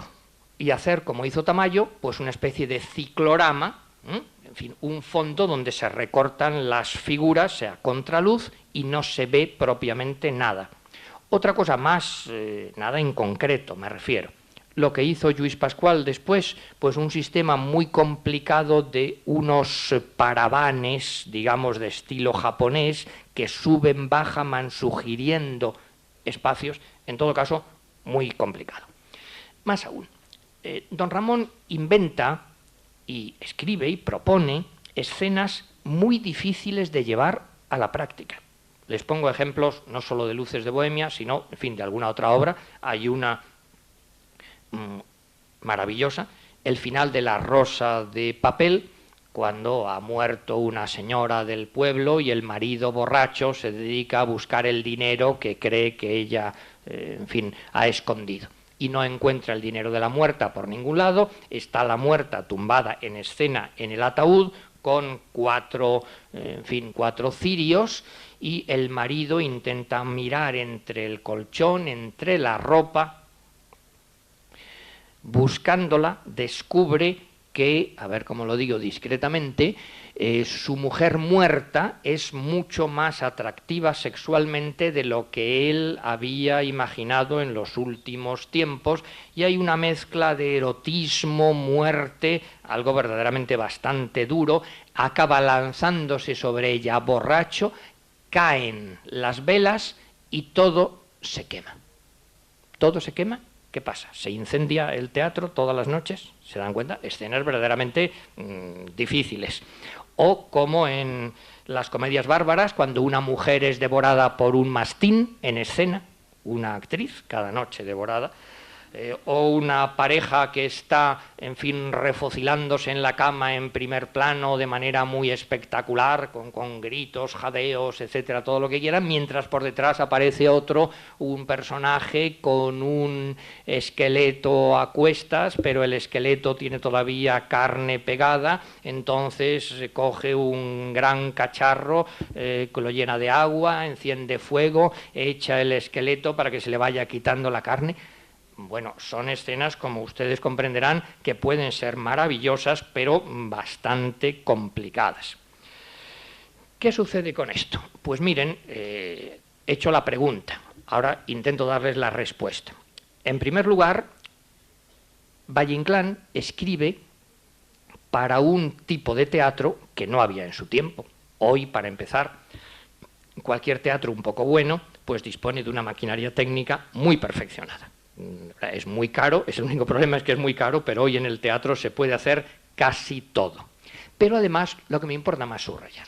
y hacer, como hizo Tamayo, pues una especie de ciclorama, en fin, un fondo donde se recortan las figuras, sea contraluz, y no se ve propiamente nada. Otra cosa más, nada en concreto me refiero, lo que hizo Lluís Pascual después, pues un sistema muy complicado de unos paravanes, digamos, de estilo japonés, que suben, bajan, sugiriendo espacios, en todo caso, muy complicado. Más aún, don Ramón inventa y escribe y propone escenas muy difíciles de llevar a la práctica. Les pongo ejemplos no solo de Luces de Bohemia, sino, en fin, de alguna otra obra. Hay una maravillosa, el final de La Rosa de Papel, cuando ha muerto una señora del pueblo y el marido borracho se dedica a buscar el dinero que cree que ella, en fin, ha escondido. Y no encuentra el dinero de la muerta por ningún lado, está la muerta tumbada en escena en el ataúd con cuatro cirios, y el marido intenta mirar entre el colchón, entre la ropa. Buscándola, descubre que, a ver cómo lo digo discretamente, su mujer muerta es mucho más atractiva sexualmente de lo que él había imaginado en los últimos tiempos, y hay una mezcla de erotismo, muerte, algo verdaderamente bastante duro. Acaba lanzándose sobre ella borracho, caen las velas y todo se quema. Todo se quema. ¿Qué pasa? Se incendia el teatro todas las noches, ¿se dan cuenta? Escenas verdaderamente difíciles. O como en las comedias bárbaras, cuando una mujer es devorada por un mastín en escena, una actriz cada noche devorada, o una pareja que está, en fin, refocilándose en la cama en primer plano de manera muy espectacular, con gritos, jadeos, etcétera, todo lo que quieran, mientras por detrás aparece otro, un personaje con un esqueleto a cuestas, pero el esqueleto tiene todavía carne pegada, entonces coge un gran cacharro que lo llena de agua, enciende fuego, echa el esqueleto para que se le vaya quitando la carne. Bueno, son escenas, como ustedes comprenderán, que pueden ser maravillosas, pero bastante complicadas. ¿Qué sucede con esto? Pues miren, he hecho la pregunta, ahora intento darles la respuesta. En primer lugar, Valle-Inclán escribe para un tipo de teatro que no había en su tiempo. Hoy, para empezar, cualquier teatro un poco bueno, pues dispone de una maquinaria técnica muy perfeccionada. Es muy caro, el único problema es que es muy caro, pero hoy en el teatro se puede hacer casi todo. Pero además, lo que me importa más subrayar,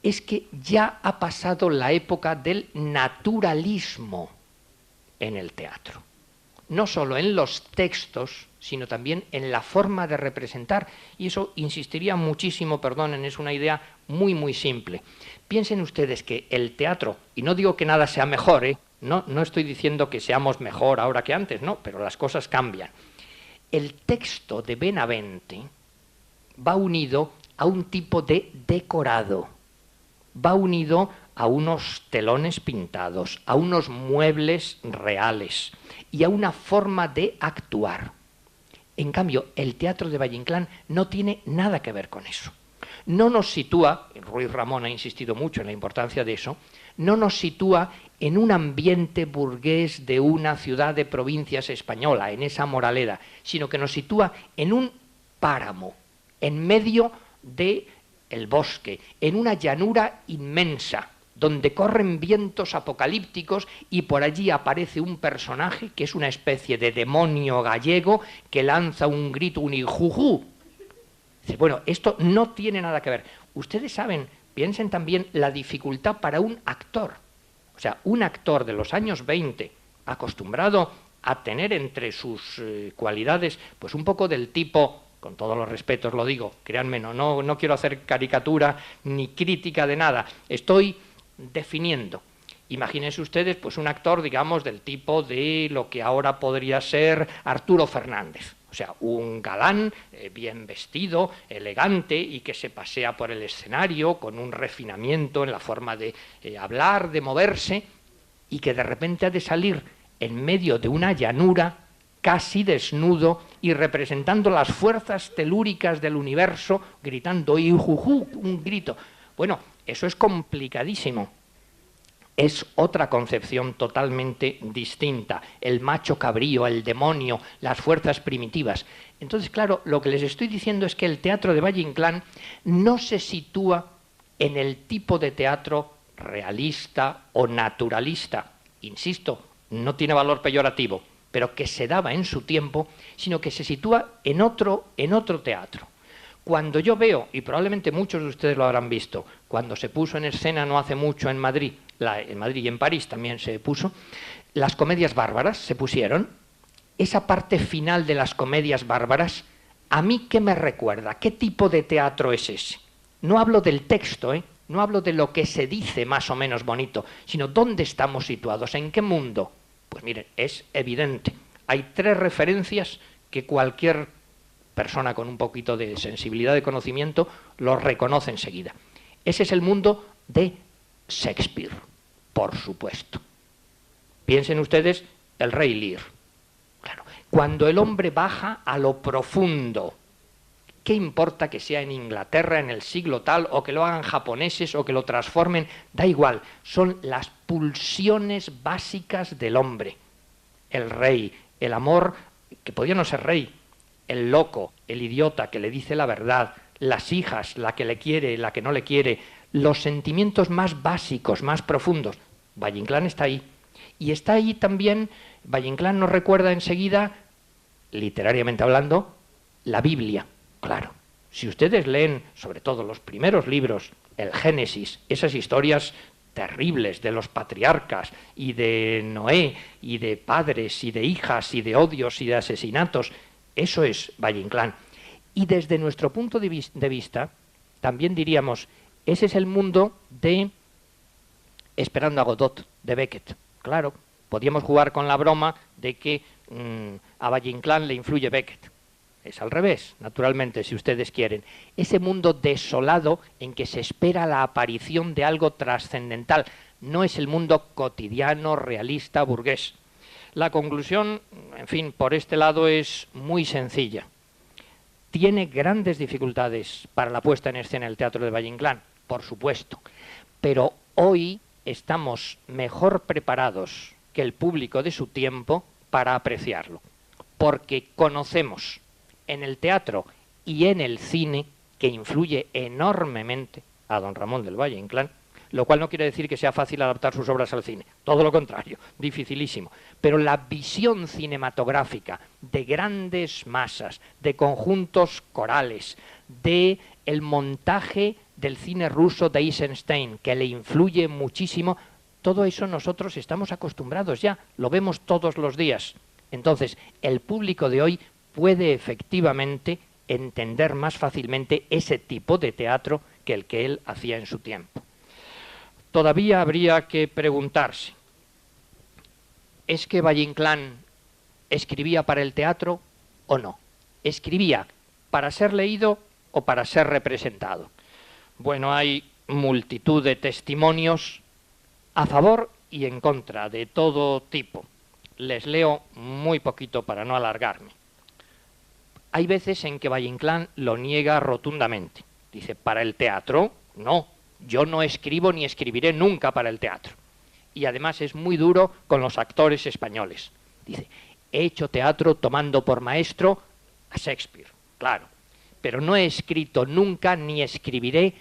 es que ya ha pasado la época del naturalismo en el teatro. No solo en los textos, sino también en la forma de representar. Y eso insistiría muchísimo, perdonen, es una idea muy, muy simple. Piensen ustedes que el teatro, y no digo que nada sea mejor, no estoy diciendo que seamos mejor ahora que antes, no, pero las cosas cambian. El texto de Benavente va unido a un tipo de decorado, va unido a unos telones pintados, a unos muebles reales y a una forma de actuar. En cambio, el teatro de Valle-Inclán no tiene nada que ver con eso. No nos sitúa, Ruiz Ramón ha insistido mucho en la importancia de eso, no nos sitúa en un ambiente burgués de una ciudad de provincias española, en esa Moraleda, sino que nos sitúa en un páramo, en medio del bosque, en una llanura inmensa, donde corren vientos apocalípticos y por allí aparece un personaje que es una especie de demonio gallego que lanza un grito, un ijujú. Bueno, esto no tiene nada que ver. Ustedes saben, piensen también la dificultad para un actor. O sea, un actor de los años 20, acostumbrado a tener entre sus cualidades, pues un poco del tipo, con todos los respetos lo digo, créanme, no quiero hacer caricatura ni crítica de nada, estoy definiendo. Imagínense ustedes, pues un actor, digamos, del tipo de lo que ahora podría ser Arturo Fernández. O sea, un galán bien vestido, elegante y que se pasea por el escenario con un refinamiento en la forma de hablar, de moverse, y que de repente ha de salir en medio de una llanura casi desnudo y representando las fuerzas telúricas del universo, gritando "ijujú", un grito. Bueno, eso es complicadísimo. Es otra concepción totalmente distinta, el macho cabrío, el demonio, las fuerzas primitivas. Entonces, claro, lo que les estoy diciendo es que el teatro de Valle-Inclán no se sitúa en el tipo de teatro realista o naturalista, insisto, no tiene valor peyorativo, pero que se daba en su tiempo, sino que se sitúa en otro teatro. Cuando yo veo, y probablemente muchos de ustedes lo habrán visto, cuando se puso en escena no hace mucho en Madrid y en París también se puso, las comedias bárbaras se pusieron, esa parte final de las comedias bárbaras, ¿a mí qué me recuerda? ¿Qué tipo de teatro es ese? No hablo del texto, no hablo de lo que se dice más o menos bonito, sino dónde estamos situados, en qué mundo. Pues miren, es evidente. Hay 3 referencias que cualquier persona con un poquito de sensibilidad de conocimiento lo reconoce enseguida. Ese es el mundo de Shakespeare, por supuesto. Piensen ustedes el Rey Lear. Claro, cuando el hombre baja a lo profundo ¿Qué importa que sea en Inglaterra en el siglo tal, o que lo hagan japoneses, o que lo transformen? Da igual, son las pulsiones básicas del hombre. El rey, el amor, que podía no ser rey, el loco, el idiota que le dice la verdad, las hijas, la que le quiere, la que no le quiere, los sentimientos más básicos, más profundos. Valle-Inclán está ahí. Y está ahí también, Valle-Inclán nos recuerda enseguida, literariamente hablando, la Biblia. Claro, si ustedes leen, sobre todo los primeros libros, el Génesis, esas historias terribles de los patriarcas y de Noé y de padres y de hijas y de odios y de asesinatos, eso es Valle-Inclán. Y desde nuestro punto de vista, también diríamos, ese es el mundo de Esperando a Godot, de Beckett. Claro, podíamos jugar con la broma de que a Valle-Inclán le influye Beckett. Es al revés, naturalmente, si ustedes quieren. Ese mundo desolado en que se espera la aparición de algo trascendental. No es el mundo cotidiano, realista, burgués. La conclusión, en fin, por este lado es muy sencilla. Tiene grandes dificultades para la puesta en escena el teatro de Valle-Inclán, por supuesto. Pero hoy estamos mejor preparados que el público de su tiempo para apreciarlo. Porque conocemos en el teatro y en el cine, que influye enormemente a don Ramón del Valle-Inclán, lo cual no quiere decir que sea fácil adaptar sus obras al cine, todo lo contrario, dificilísimo. Pero la visión cinematográfica de grandes masas, de conjuntos corales, de el montaje del cine ruso de Eisenstein, que le influye muchísimo, todo eso nosotros estamos acostumbrados ya, lo vemos todos los días. Entonces, el público de hoy puede efectivamente entender más fácilmente ese tipo de teatro que el que él hacía en su tiempo. Todavía habría que preguntarse, ¿es que Valle-Inclán escribía para el teatro o no? ¿Escribía para ser leído o para ser representado? Bueno, hay multitud de testimonios a favor y en contra de todo tipo. Les leo muy poquito para no alargarme. Hay veces en que Valle-Inclán lo niega rotundamente. Dice, para el teatro, no. Yo no escribo ni escribiré nunca para el teatro. Y además es muy duro con los actores españoles. Dice, he hecho teatro tomando por maestro a Shakespeare, claro. Pero no he escrito nunca ni escribiré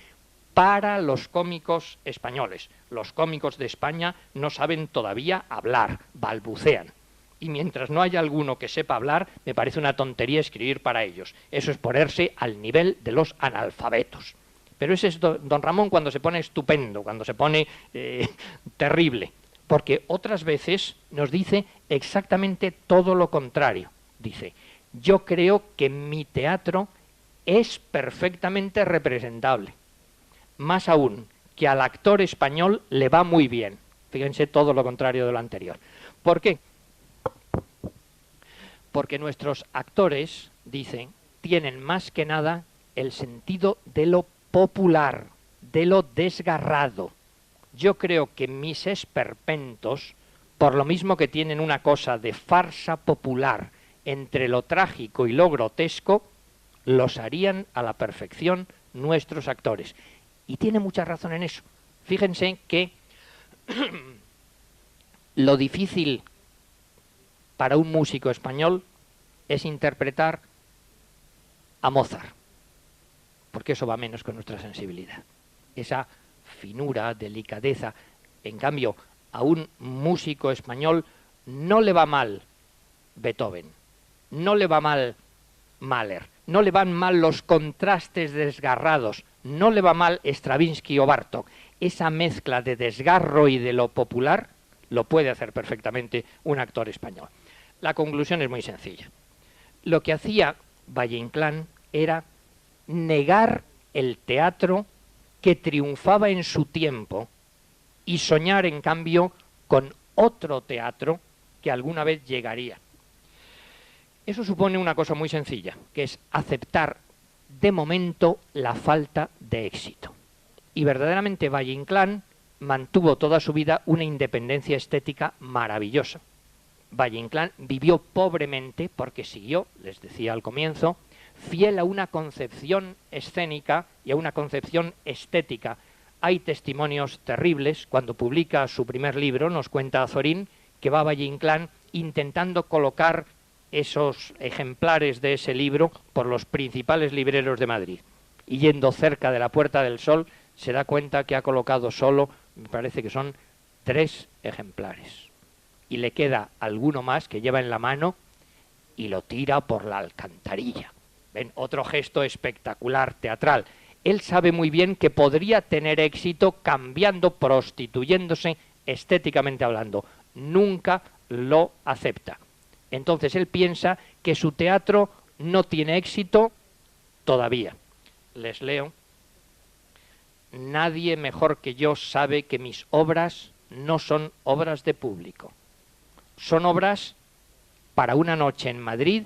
para los cómicos españoles. Los cómicos de España no saben todavía hablar, balbucean. Y mientras no haya alguno que sepa hablar, me parece una tontería escribir para ellos. Eso es ponerse al nivel de los analfabetos. Pero ese es don Ramón cuando se pone estupendo, cuando se pone terrible. Porque otras veces nos dice exactamente todo lo contrario. Dice, yo creo que mi teatro es perfectamente representable. Más aún, que al actor español le va muy bien. Fíjense todo lo contrario de lo anterior. ¿Por qué? Porque nuestros actores, dicen, tienen más que nada el sentido de lo popular, de lo desgarrado. Yo creo que mis esperpentos, por lo mismo que tienen una cosa de farsa popular entre lo trágico y lo grotesco, los harían a la perfección nuestros actores. Y tiene mucha razón en eso. Fíjense que lo difícil para un músico español es interpretar a Mozart, porque eso va menos con nuestra sensibilidad. Esa finura, delicadeza. En cambio, a un músico español no le va mal Beethoven, no le va mal Mahler, no le van mal los contrastes desgarrados, no le va mal Stravinsky o Bartók. Esa mezcla de desgarro y de lo popular lo puede hacer perfectamente un actor español. La conclusión es muy sencilla. Lo que hacía Valle-Inclán era negar el teatro que triunfaba en su tiempo y soñar, en cambio, con otro teatro que alguna vez llegaría. Eso supone una cosa muy sencilla, que es aceptar de momento la falta de éxito. Y verdaderamente Valle-Inclán mantuvo toda su vida una independencia estética maravillosa. Valle-Inclán vivió pobremente porque siguió, les decía al comienzo, fiel a una concepción escénica y a una concepción estética. Hay testimonios terribles. Cuando publica su primer libro, nos cuenta Azorín, que va a Valle Inclán intentando colocar esos ejemplares de ese libro por los principales libreros de Madrid. Y yendo cerca de la Puerta del Sol, se da cuenta que ha colocado solo, me parece que son 3 ejemplares. Y le queda alguno más que lleva en la mano y lo tira por la alcantarilla. ¿Ven? Otro gesto espectacular, teatral. Él sabe muy bien que podría tener éxito cambiando, prostituyéndose, estéticamente hablando. Nunca lo acepta. Entonces él piensa que su teatro no tiene éxito todavía. Les leo. Nadie mejor que yo sabe que mis obras no son obras de público. Son obras para una noche en Madrid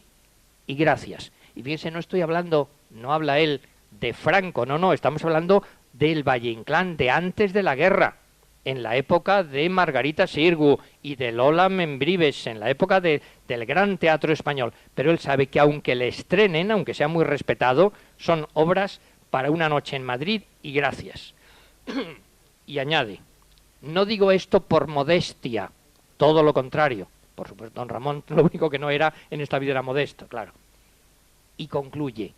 y gracias. Y fíjense, no estoy hablando, no habla él de Franco, no, estamos hablando del Valle Inclán de antes de la guerra, en la época de Margarita Xirgu y de Lola Membrives, en la época del gran teatro español. Pero él sabe que aunque le estrenen, aunque sea muy respetado, son obras para una noche en Madrid y gracias. Y añade, no digo esto por modestia, todo lo contrario. Por supuesto, don Ramón lo único que no era en esta vida era modesto, claro. Y concluye,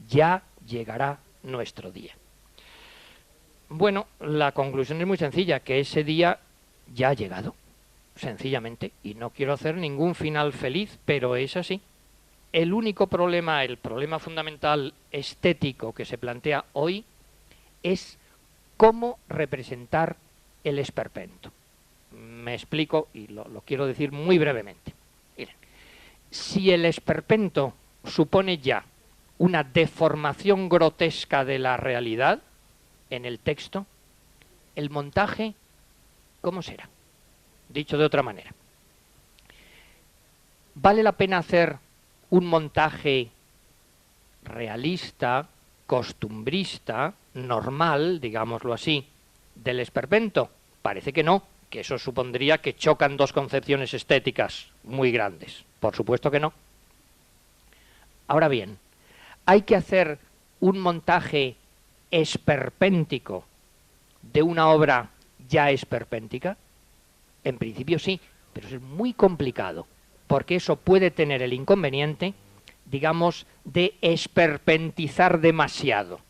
ya llegará nuestro día. Bueno, la conclusión es muy sencilla, que ese día ya ha llegado, sencillamente, y no quiero hacer ningún final feliz, pero es así. El único problema, el problema fundamental estético que se plantea hoy es cómo representar el esperpento. Me explico y lo quiero decir muy brevemente. Miren, si el esperpento supone ya una deformación grotesca de la realidad en el texto, el montaje, ¿cómo será? Dicho de otra manera, ¿vale la pena hacer un montaje realista, costumbrista, normal, digámoslo así, del esperpento? Parece que no, que eso supondría que chocan 2 concepciones estéticas muy grandes. Por supuesto que no. Ahora bien, ¿hay que hacer un montaje esperpéntico de una obra ya esperpéntica? En principio sí, pero es muy complicado, porque eso puede tener el inconveniente, digamos, de esperpentizar demasiado.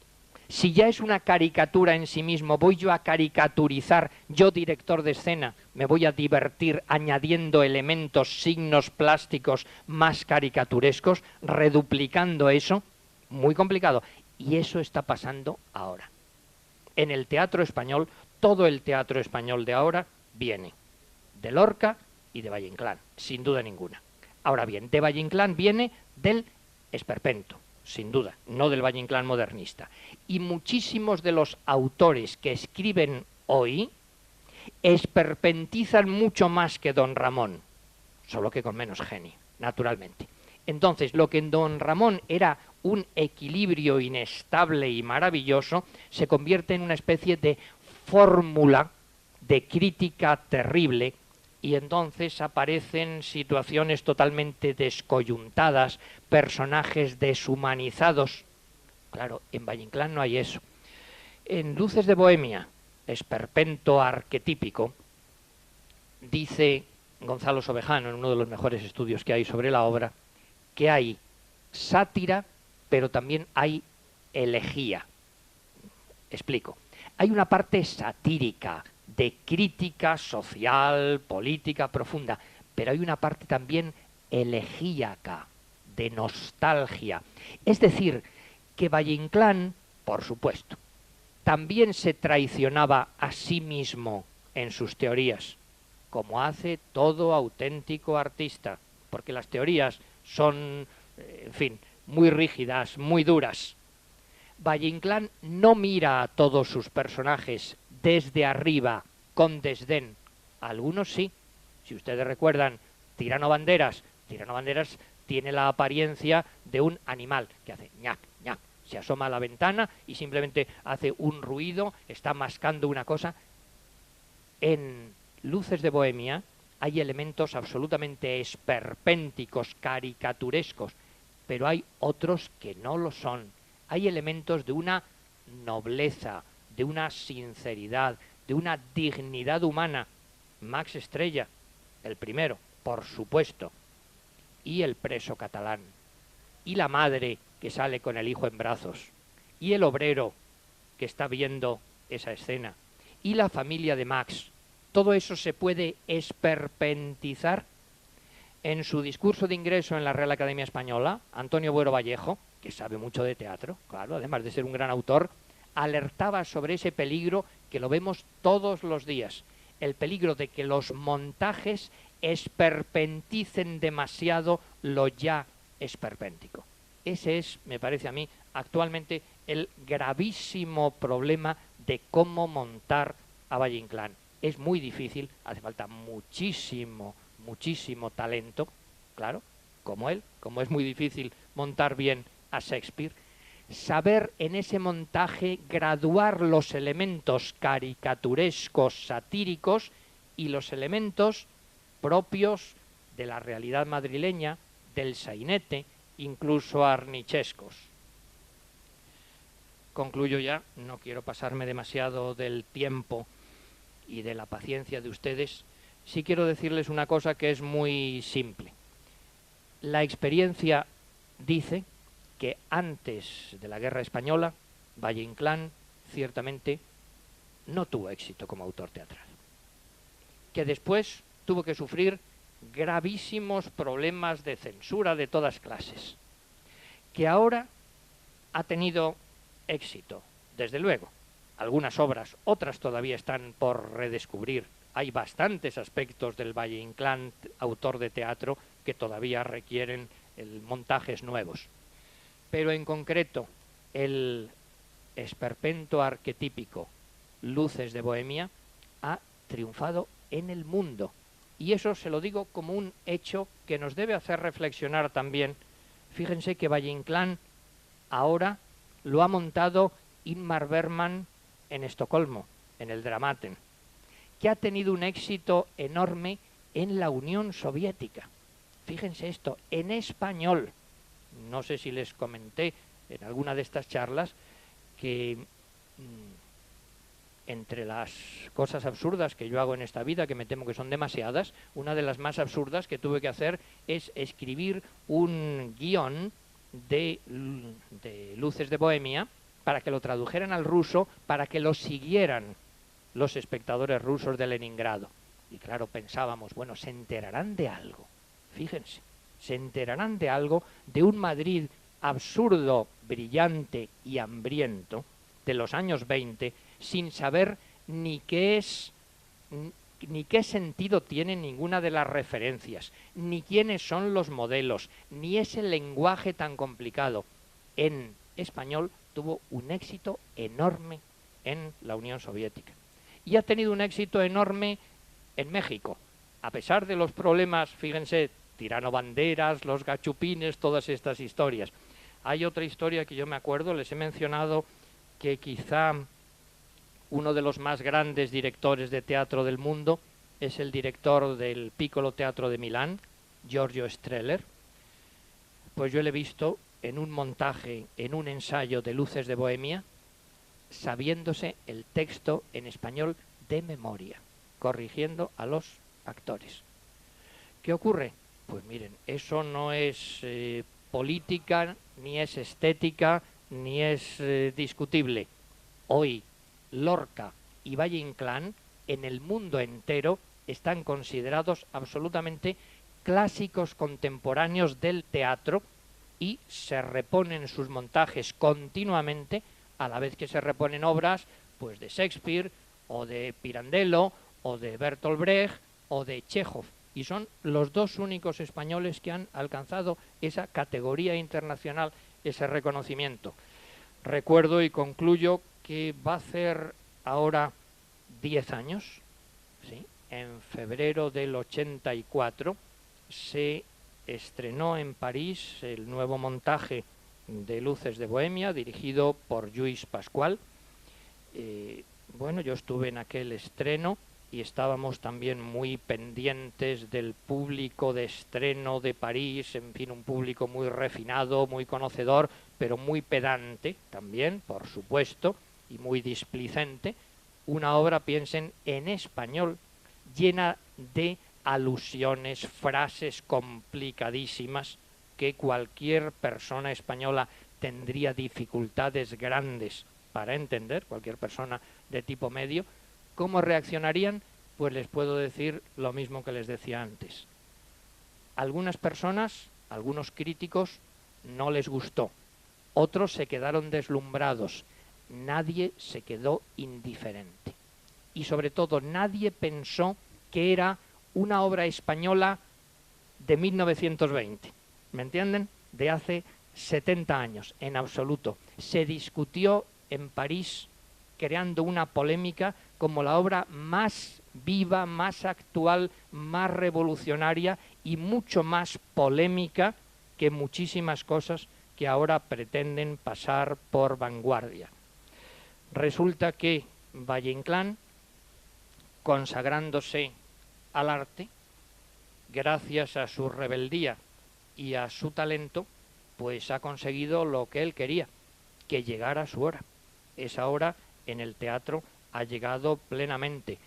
Si ya es una caricatura en sí mismo, voy yo a caricaturizar, yo director de escena, me voy a divertir añadiendo elementos, signos plásticos más caricaturescos, reduplicando eso, muy complicado. Y eso está pasando ahora. En el teatro español, todo el teatro español de ahora viene de Lorca y de Valle Inclán, sin duda ninguna. Ahora bien, de Valle Inclán viene del esperpento, sin duda, no del Valle Inclán modernista. Y muchísimos de los autores que escriben hoy esperpentizan mucho más que don Ramón, solo que con menos genio, naturalmente. Entonces, lo que en don Ramón era un equilibrio inestable y maravilloso, se convierte en una especie de fórmula de crítica terrible, y entonces aparecen situaciones totalmente descoyuntadas, personajes deshumanizados. Claro, en Valle Inclán no hay eso. En Luces de Bohemia, esperpento arquetípico, dice Gonzalo Sobejano, en uno de los mejores estudios que hay sobre la obra, que hay sátira, pero también hay elegía. Explico. Hay una parte satírica, de crítica social, política profunda, pero hay una parte también elegíaca, de nostalgia. Es decir, que Valle Inclán, por supuesto, también se traicionaba a sí mismo en sus teorías, como hace todo auténtico artista, porque las teorías son, en fin, muy rígidas, muy duras. Valle Inclán no mira a todos sus personajes desde arriba, con desdén. Algunos sí. Si ustedes recuerdan, Tirano Banderas tiene la apariencia de un animal que hace ñac, ñac, se asoma a la ventana y simplemente hace un ruido, está mascando una cosa. En Luces de Bohemia hay elementos absolutamente esperpénticos, caricaturescos, pero hay otros que no lo son. Hay elementos de una nobleza, de una sinceridad, de una dignidad humana. Max Estrella, el primero, por supuesto, y el preso catalán, y la madre que sale con el hijo en brazos, y el obrero que está viendo esa escena, y la familia de Max. Todo eso se puede esperpentizar. En su discurso de ingreso en la Real Academia Española, Antonio Buero Vallejo, que sabe mucho de teatro, claro, además de ser un gran autor, alertaba sobre ese peligro que lo vemos todos los días, el peligro de que los montajes esperpenticen demasiado lo ya esperpéntico. Ese es, me parece a mí, actualmente el gravísimo problema de cómo montar a Valle Inclán. Es muy difícil, hace falta muchísimo talento, claro, como él, como es muy difícil montar bien a Shakespeare, saber en ese montaje graduar los elementos caricaturescos, satíricos y los elementos propios de la realidad madrileña, del sainete, incluso arnichescos. Concluyo ya, no quiero pasarme demasiado del tiempo y de la paciencia de ustedes. Sí quiero decirles una cosa que es muy simple. La experiencia dice que antes de la Guerra Española, Valle Inclán ciertamente no tuvo éxito como autor teatral. Que después tuvo que sufrir gravísimos problemas de censura de todas clases. Que ahora ha tenido éxito, desde luego. Algunas obras, otras todavía están por redescubrir. Hay bastantes aspectos del Valle Inclán, autor de teatro, que todavía requieren montajes nuevos. Pero en concreto, el esperpento arquetípico Luces de Bohemia ha triunfado en el mundo. Y eso se lo digo como un hecho que nos debe hacer reflexionar también. Fíjense que Valle Inclán ahora lo ha montado Ingmar Bergman en Estocolmo, en el Dramaten, que ha tenido un éxito enorme en la Unión Soviética. Fíjense esto, en español. No sé si les comenté en alguna de estas charlas que entre las cosas absurdas que yo hago en esta vida, que me temo que son demasiadas, una de las más absurdas que tuve que hacer es escribir un guión de Luces de Bohemia para que lo tradujeran al ruso, para que lo siguieran los espectadores rusos de Leningrado. Y claro, pensábamos, bueno, se enterarán de algo. Fíjense, se enterarán de algo, de un Madrid absurdo, brillante y hambriento de los años 20, sin saber ni qué sentido tiene ninguna de las referencias, ni quiénes son los modelos, ni ese lenguaje tan complicado. En español tuvo un éxito enorme en la Unión Soviética. Y ha tenido un éxito enorme en México, a pesar de los problemas, fíjense, Tirano Banderas, los gachupines, todas estas historias. Hay otra historia que yo me acuerdo, les he mencionado que quizá uno de los más grandes directores de teatro del mundo es el director del Piccolo Teatro de Milán, Giorgio Strehler. Pues yo le he visto en un montaje, en un ensayo de Luces de Bohemia, sabiéndose el texto en español de memoria, corrigiendo a los actores. ¿Qué ocurre? Pues miren, eso no es política, ni es estética, ni es discutible. Hoy Lorca y Valle Inclán en el mundo entero están considerados absolutamente clásicos contemporáneos del teatro y se reponen sus montajes continuamente, a la vez que se reponen obras pues de Shakespeare o de Pirandello o de Bertolt Brecht o de Chekhov, y son los dos únicos españoles que han alcanzado esa categoría internacional, ese reconocimiento. Recuerdo y concluyo que va a hacer ahora 10 años, ¿sí? En febrero del 84 se estrenó en París el nuevo montaje de Luces de Bohemia, dirigido por Lluís Pascual. Bueno, yo estuve en aquel estreno y estábamos también muy pendientes del público de estreno de París, en fin, un público muy refinado, muy conocedor, pero muy pedante también, por supuesto, y muy displicente. Una obra, piensen, en español, llena de alusiones, frases complicadísimas que cualquier persona española tendría dificultades grandes para entender, cualquier persona de tipo medio. ¿Cómo reaccionarían? Pues les puedo decir lo mismo que les decía antes. Algunas personas, algunos críticos, no les gustó. Otros se quedaron deslumbrados. Nadie se quedó indiferente. Y sobre todo, nadie pensó que era una obra española de 1920. ¿Me entienden? De hace 70 años, en absoluto. Se discutió en París, creando una polémica como la obra más viva, más actual, más revolucionaria y mucho más polémica que muchísimas cosas que ahora pretenden pasar por vanguardia. Resulta que Valle-Inclán, consagrándose al arte, gracias a su rebeldía y a su talento, pues ha conseguido lo que él quería, que llegara su hora. Esa hora en el teatro ha llegado plenamente.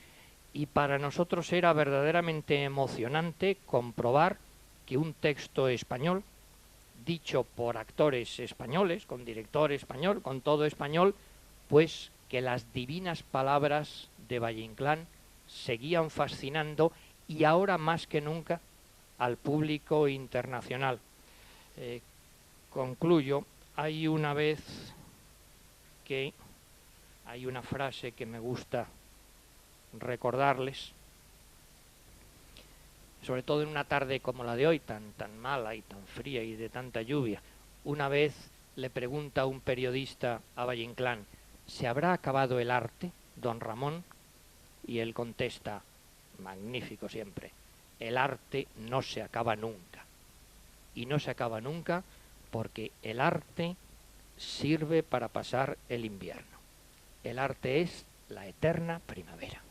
Y para nosotros era verdaderamente emocionante comprobar que un texto español, dicho por actores españoles, con director español, con todo español, pues que las divinas palabras de Valle-Inclán seguían fascinando y ahora más que nunca al público internacional. Concluyo, hay una frase que me gusta recordarles, sobre todo en una tarde como la de hoy, tan mala y tan fría y de tanta lluvia. Una vez le pregunta un periodista a Valle-Inclán: ¿se habrá acabado el arte, don Ramón? Y él contesta, magnífico siempre: el arte no se acaba nunca. Y no se acaba nunca porque el arte sirve para pasar el invierno. El arte es la eterna primavera.